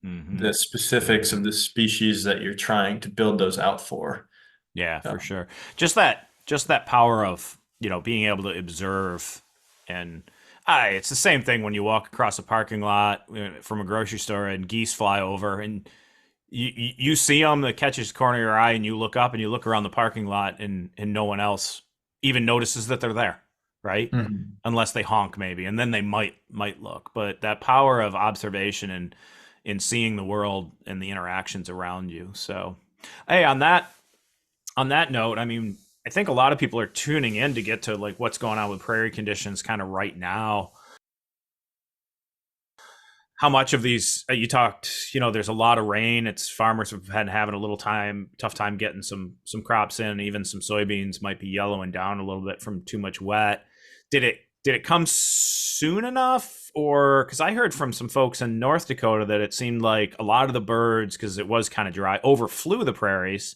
Hmm. the specifics of the species that you're trying to build those out for. Yeah, for Um, sure. Just that power of, being able to observe and it's the same thing when you walk across a parking lot from a grocery store and geese fly over and you see them that catches the corner of your eye and you look up and you look around the parking lot and no one else even notices that they're there, right? mhm. Unless they honk maybe, and then they might look. But that power of observation and in seeing the world and the interactions around you. So, hey, on that note, I mean, I think a lot of people are tuning in to get to like what's going on with prairie conditions kind of right now. How much of these you talked, there's a lot of rain. It's farmers have been having a tough time getting some crops in. Even some soybeans might be yellowing down a little bit from too much wet. Did it come soon enough, or because I heard from some folks in North Dakota that it seemed like a lot of the birds, because it was kind of dry, overflew the prairies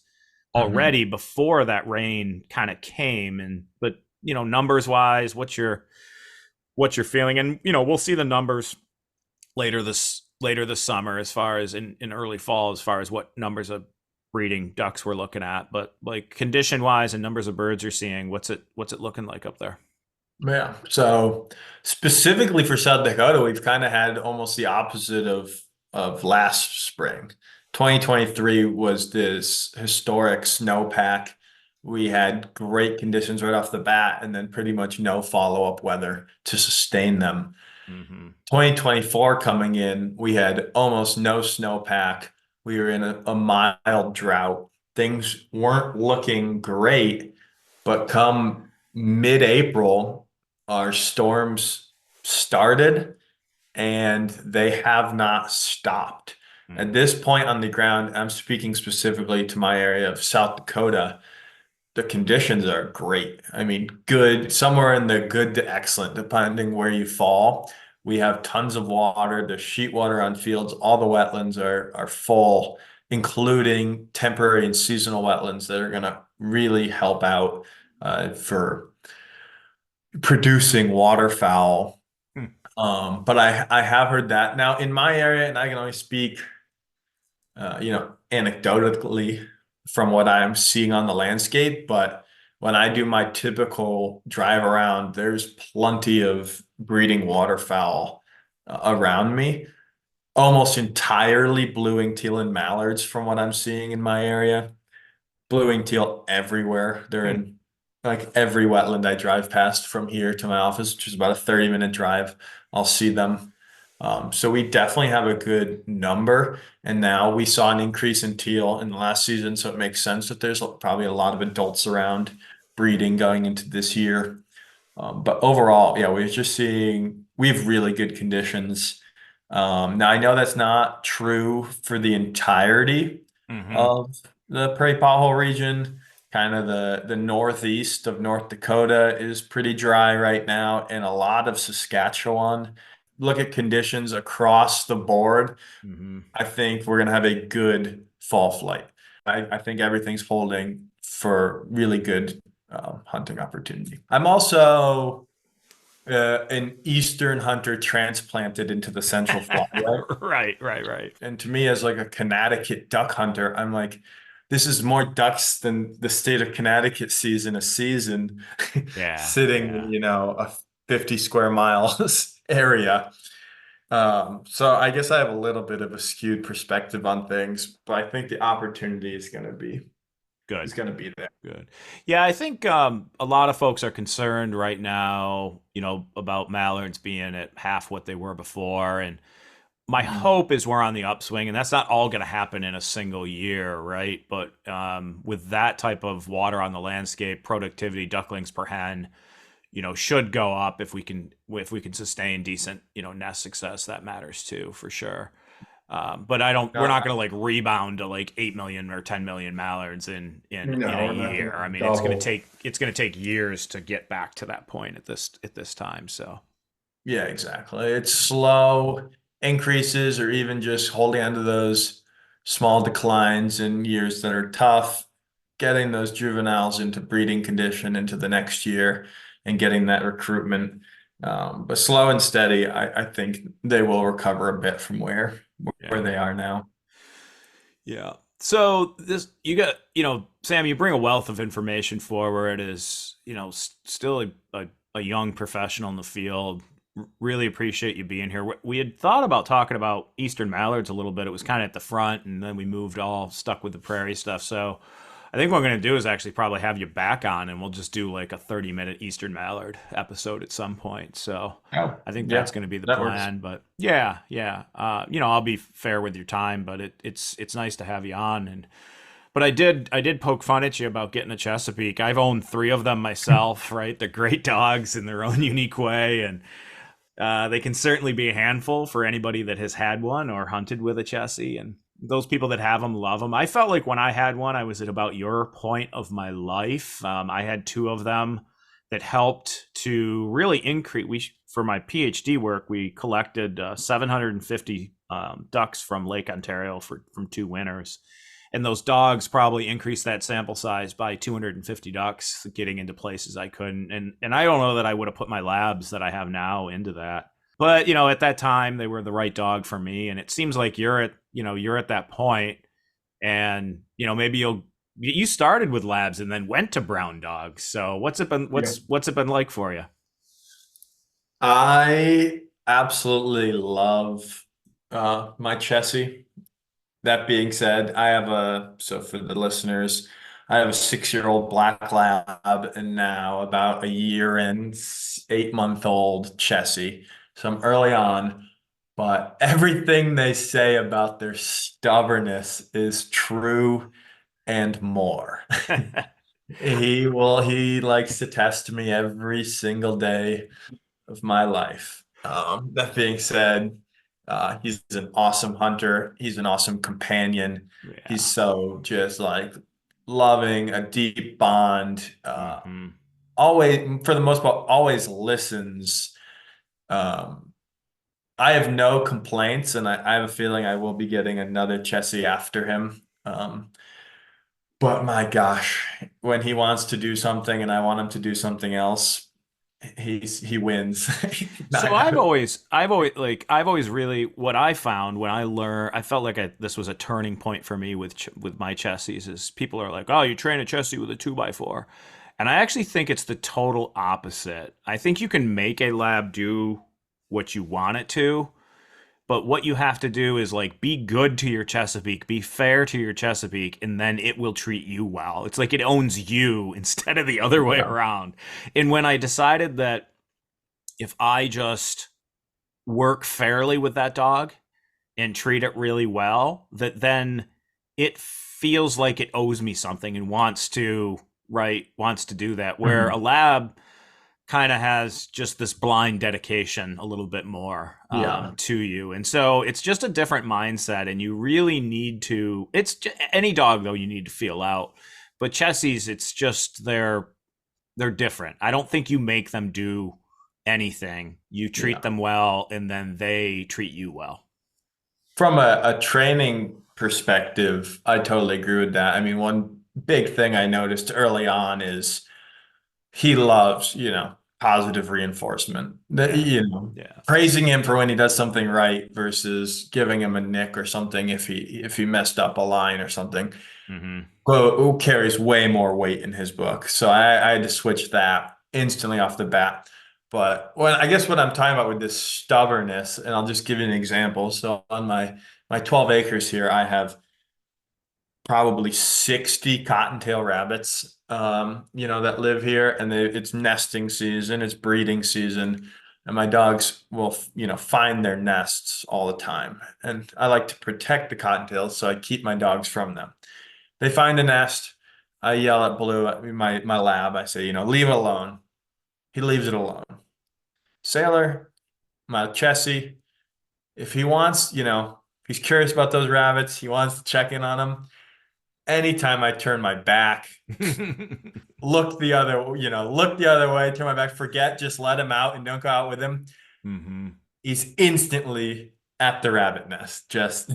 Mhm. already before that rain kind of came. And but numbers wise, what's your feeling? And we'll see the numbers later this summer, as far as in early fall, as far as what numbers of breeding ducks we're looking at. But like condition wise and numbers of birds you're seeing, what's it looking like up there? Yeah. So specifically for South Dakota, we've kind of had almost the opposite of last spring. 2023 was this historic snowpack. We had great conditions right off the bat, and then pretty much no follow-up weather to sustain them. Mm-hmm. 2024 coming in, we had almost no snowpack. We were in a mild drought. Things weren't looking great, but come mid-April, our storms started and they have not stopped. At this point on the ground, I'm speaking specifically to my area of South Dakota. The conditions are great. I mean, good, somewhere in the good to excellent, depending where you fall. We have tons of water. There's sheet water on fields. All the wetlands are full, including temporary and seasonal wetlands that are going to really help out for producing waterfowl. Hmm. But I have heard that now in my area, and I can only speak anecdotally from what I'm seeing on the landscape. But when I do my typical drive around, there's plenty of breeding waterfowl around me. Almost entirely blue-winged teal and mallards from what I'm seeing in my area. Blue-winged teal everywhere. They're Hmm. in like every wetland I drive past from here to my office, which is about a 30-minute drive. I'll see them. So we definitely have a good number. And now we saw an increase in teal in the last season, so it makes sense that there's probably a lot of adults around breeding going into this year. But overall, yeah, we have really good conditions. Now I know that's not true for the entirety Mm-hmm. of the Prairie Pothole region. Kind of the northeast of North Dakota is pretty dry right now, and a lot of Saskatchewan. Look at conditions across the board. Mm-hmm. I think we're gonna have a good fall flight. I think everything's holding for really good hunting opportunity. I'm also an Eastern hunter transplanted into the Central Flyway. Right, right, right. And to me, as like a Connecticut duck hunter, I'm like, this is more ducks than the state of Connecticut sees in a season, Yeah, sitting yeah. in, a 50 square miles area. So I guess I have a little bit of a skewed perspective on things, but I think the opportunity Good. is gonna be there. Good. Yeah, I think a lot of folks are concerned right now, about mallards being at half what they were before. And my Mhm. hope is we're on the upswing, and that's not all going to happen in a single year, right? But with that type of water on the landscape, productivity, ducklings per hen, should go up if we can sustain decent, nest success. That matters too, for sure. But I don't. We're No, not going to like rebound to like 8 million or 10 million mallards in no, a we're not year. gonna I mean, double. it's going to take years to get back to that point at this time. So Yeah, exactly. It's slow increases or even just holding on to those small declines in years that are tough, getting those juveniles into breeding condition into the next year and getting that recruitment. But slow and steady, I think they will recover a bit from where yeah. they are now. Yeah. So this you got, Sam, you bring a wealth of information forward as, still a young professional in the field. Really appreciate you being here. We had thought about talking about Eastern mallards a little bit. It was kind of at the front, and then we moved all stuck with the prairie stuff. So I think what we're going to do is actually probably have you back on, and we'll just do like a 30-minute Eastern mallard episode at some point. So Oh, I think that's yeah, going to be the that works. plan. But yeah, yeah. I'll be fair with your time, but it's nice to have you on. And but I did poke fun at you about getting a Chesapeake. I've owned three of them myself. Right, they're great dogs in their own unique way, and they can certainly be a handful for anybody that has had one or hunted with a Chessie. And those people that have them love them. I felt like when I had one, I was at about your point of my life. I had two of them that helped to really increase. For my PhD work, we collected 750 ducks from Lake Ontario from 2 winters. And those dogs probably increased that sample size by 250 ducks, getting into places I couldn't. And I don't know that I would have put my labs that I have now into that. But at that time they were the right dog for me. And it seems like you're at that point, and maybe you started with labs and then went to brown dogs. So what's it been like for you? I absolutely love my Chessie. That being said, so for the listeners, I have a 6-year-old black lab and now about a year and 8-month-old Chessie. So I'm early on, but everything they say about their stubbornness is true and more. He likes to test me every single day of my life. That being said, he's an awesome hunter. He's an awesome companion. He's Yeah. so just like loving, a deep bond. Hmm. Always, for the most part, always listens. Um, I have no complaints, and I have a feeling I will be getting another Chessie after him. But my gosh, when he wants to do something and I want him to do something else, he wins. So I've always really, what I found when I learned, I felt like this was a turning point for me with my Chessies. Is people are like, oh, you train a Chessie with a 2x4, and I actually think it's the total opposite. I think you can make a lab do what you want it to, but what you have to do is like be good to your Chesapeake, be fair to your Chesapeake, and then it will treat you well. It's like it owns you instead of the other way Yeah. around. And when I decided that if I just work fairly with that dog and treat it really well, that then it feels like it owes me something and wants to do that. Where a Mhm. lab kind of has just this blind dedication a little bit more Yeah. to you, and so it's just a different mindset. And you really need to. Any dog though you need to feel out, but Chessies, it's just they're different. I don't think you make them do anything. You treat Yeah. them well, and then they treat you well. From a training perspective, I totally agree with that. I mean, one big thing I noticed early on is he loves, positive reinforcement. Yeah, yeah. Praising him for when he does something right versus giving him a nick or something if he messed up a line or something. Hmm. Well, who carries way more weight in his book. So I had to switch that instantly off the bat. But I guess what I'm talking about with this stubbornness, and I'll just give you an example. So on my 12 acres here, I have probably 60 cottontail rabbits, that live here, and it's nesting season, it's breeding season, and my dogs will, find their nests all the time. And I like to protect the cottontails, so I keep my dogs from them. They find a nest. I yell at Blue, my lab. I say, leave it alone. He leaves it alone. Sailor, my Chessie, if he wants, if He's curious about those rabbits. He wants to check in on them. Anytime I turn my back, look the other way, turn my back, forget, just let him out and don't go out with him. Mm-hmm. He's instantly at the rabbit nest. Just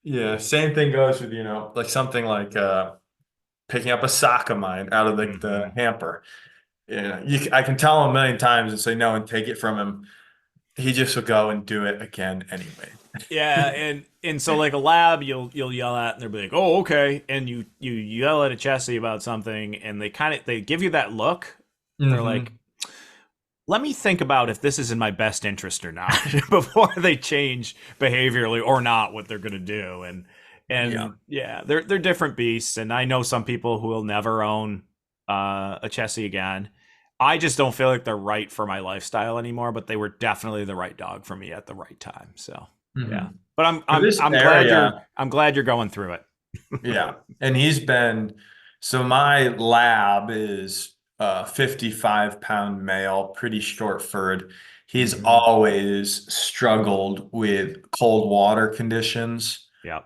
yeah, same thing goes with, like something like picking up a sock of mine out of the hamper. I can tell him a million times and say no and take it from him. He just will go and do it again anyway. Yeah, and so like a lab, you'll yell at, and they'll be like, "Oh, okay," and you yell at a Chessie about something, and they give you that look. They're like, "Let me think about if this is in my best interest or not," before they change behaviorally or not what they're gonna do. And yeah, they're different beasts, and I know some people who will never own a Chessie again. I just don't feel like they're right for my lifestyle anymore, but they were definitely the right dog for me at the right time. So yeah, but I'm glad you're going through it. Yeah, and so my lab is 55-pound male, pretty short furred. He's always struggled with cold water conditions. Yeah.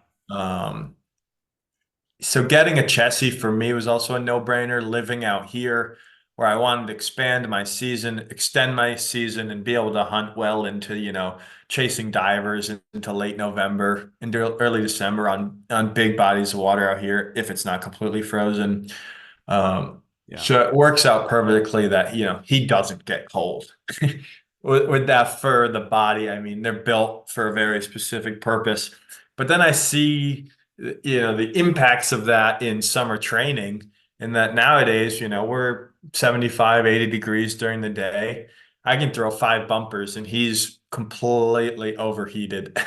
So getting a Chessie for me was also a no-brainer. Living out here where I wanted to extend my season, and be able to hunt well into, chasing divers into late November into early December on big bodies of water out here if it's not completely frozen. So it works out perfectly that, he doesn't get cold. With that fur, the body, I mean, they're built for a very specific purpose. But then I see, the impacts of that in summer training, and that nowadays, we're 75, 80 degrees during the day. I can throw 5 bumpers and he's completely overheated,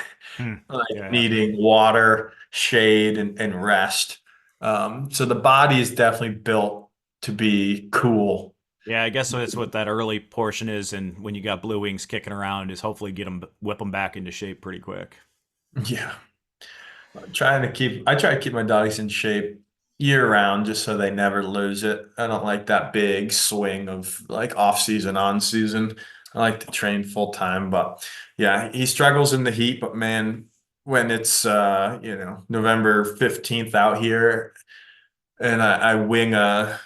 needing water, shade, and rest. So the body is definitely built to be cool. Yeah, I guess that's what that early portion is, and when you got blue wings kicking around, is hopefully whip them back into shape pretty quick. Yeah. I try to keep my dogs in shape year round just so they never lose it. I don't like that big swing of like off season, on season. I like to train full time, but yeah, he struggles in the heat, but man, when it's November 15th out here and I wing a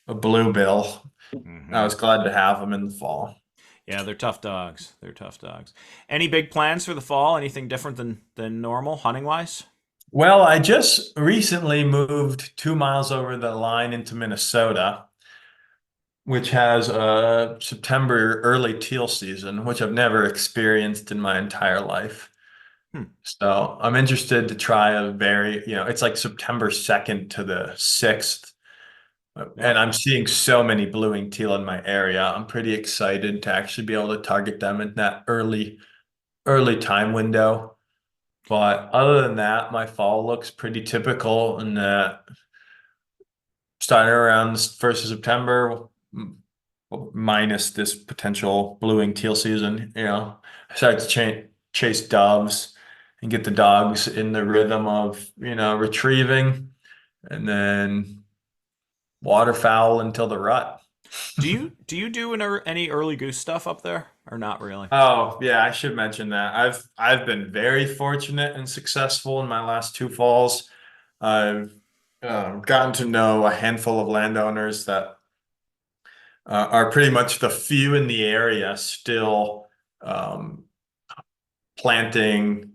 bluebill, I was glad to have him in the fall. Yeah, they're tough dogs. They're tough dogs. Any big plans for the fall? Anything different than normal hunting wise? Well, I just recently moved 2 miles over the line into Minnesota, which has a September early teal season, which I've never experienced in my entire life. So I'm interested to try it's like September 2nd to the 6th. And I'm seeing so many blue-winged teal in my area. I'm pretty excited to actually be able to target them in that early time window. But other than that, my fall looks pretty typical in that starting around the 1st of September, minus this potential blue-winged teal season, I start to chase doves and get the dogs in the rhythm of, retrieving, and then waterfowl until the rut. Do you do any early goose stuff up there or not really? Oh, yeah, I should mention that. I've been very fortunate and successful in my last 2 falls. I've gotten to know a handful of landowners that are pretty much the few in the area still planting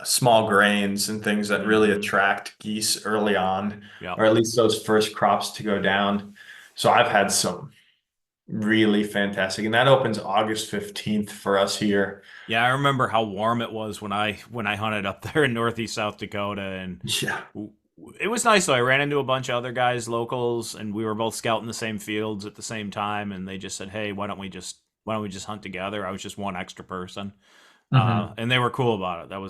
small grains and things that really attract geese early on, or at least those first crops to go down. So I've had some really fantastic, and that opens August 15th for us here. Yeah, I remember how warm it was when I hunted up there in northeast South Dakota, and yeah, it was nice though. I ran into a bunch of other guys, locals, and we were both scouting the same fields at the same time, and they just said, "Hey, why don't we just hunt together?" I was just one extra person. And they were cool about it. That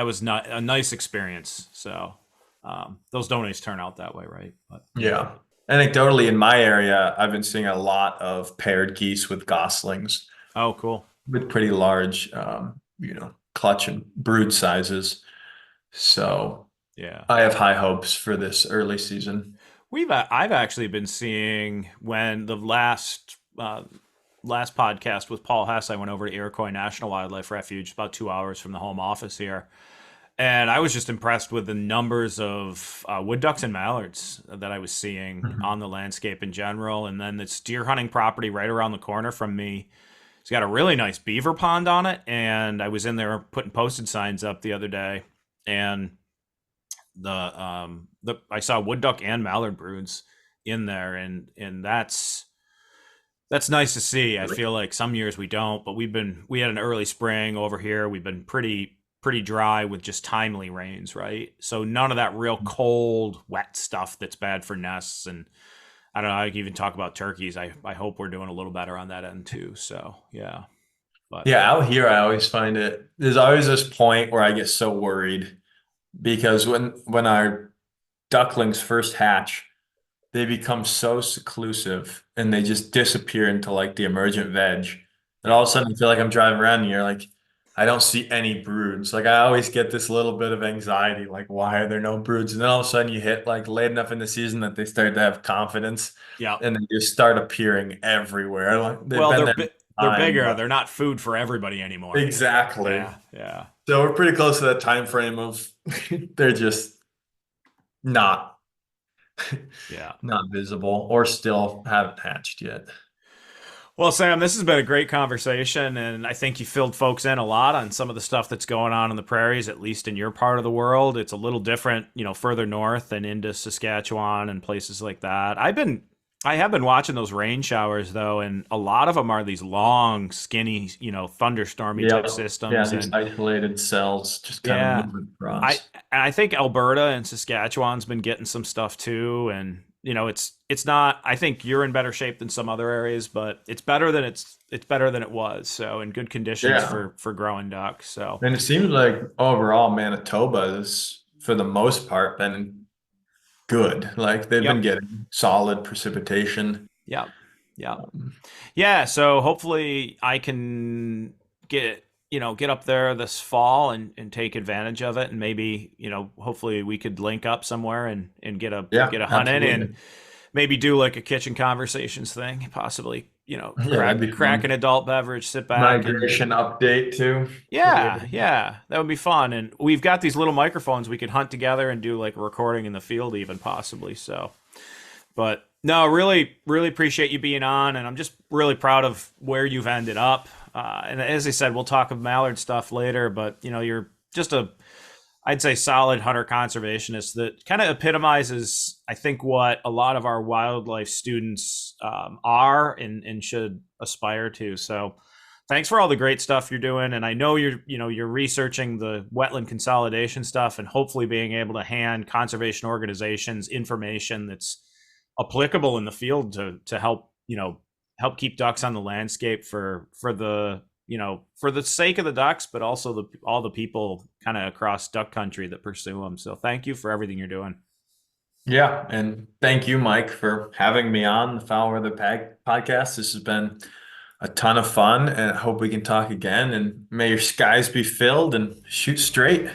was not a nice experience. So those don't always turn out that way, right? But yeah, anecdotally in my area, I've been seeing a lot of paired geese with goslings. Oh, cool. With pretty large, clutch and brood sizes. So yeah, I have high hopes for this early season. I've actually been seeing when the last last podcast with Paul Hess, I went over to Iroquois National Wildlife Refuge, about 2 hours from the home office here. And I was just impressed with the numbers of wood ducks and mallards that I was seeing Mhm. on the landscape in general. And then this deer hunting property right around the corner from me, it's got a really nice beaver pond on it. And I was in there putting posted signs up the other day, and the I saw wood duck and mallard broods in there, and that's nice to see. I Really? feel like some years we don't, but we had an early spring over here. We've been pretty dry with just timely rains, right? So none of that real cold, wet stuff that's bad for nests. And I don't know, I can even talk about turkeys. I hope we're doing a little better on that end too. So yeah. But Yeah, out here I always find there's always this point where I get so worried because when our ducklings first hatch, they become so seclusive and they just disappear into like the emergent veg. And all yeah. of a sudden, I feel like I'm driving around and you're like, I don't see any broods. Like I always get this little bit of anxiety, like why are there no broods? And then all of a sudden you hit like late enough in the season that they start to have confidence Yeah. and they just start appearing everywhere. Like they've Well, been there they're time, bigger. but They're not food for everybody anymore. exactly. Yeah. Yeah. So we're pretty close to that time frame of they're just not Yeah. not visible or still haven't hatched yet. Well, Sam, this has been a great conversation, and I think you filled folks in a lot on some of the stuff that's going on in the prairies, at least in your part of the world. It's a little different, further north and into Saskatchewan and places like that. I have been watching those rain showers though, and a lot of them are these long, skinny, thunderstormy type Yeah, yeah, systems, these and isolated cells just kind of yeah, moving I across. and I think Alberta and Saskatchewan's been getting some stuff too, and it's not. I think you're in better shape than some other areas, but it's better than it was. So in good conditions Yeah, for growing ducks. So and it seems like overall Manitoba has, for the most part, been good. Like they've been yep, getting solid precipitation. yep, yep. Um, Yeah, so hopefully I can get up there this fall and take advantage of it, and maybe, hopefully we could link up somewhere and yeah, get a hunt in, and absolutely. maybe do like a kitchen conversations thing, possibly, Yeah, that'd be crack an fun. adult beverage, sit back and Migration update too. We'll be able yeah, to. yeah, that would be fun. And we've got these little microphones we could hunt together and do like a recording in the field even possibly. So but no, really, really appreciate you being on, and I'm just really proud of where you've ended up. And as I said, we'll talk of mallard stuff later, but you're just I'd say, solid hunter conservationist that kind of epitomizes, I think, what a lot of our wildlife students are and should aspire to. So, thanks for all the great stuff you're doing, and I know you're researching the wetland consolidation stuff, and hopefully being able to hand conservation organizations information that's applicable in the field to help help keep ducks on the landscape for the for the sake of the ducks, but also all the people kind of across duck country that pursue them. So thank you for everything you're doing. Yeah, and thank you, Mike, for having me on the Foul Weather podcast. This has been a ton of fun, and I hope we can talk again. And may your skies be filled and shoot straight.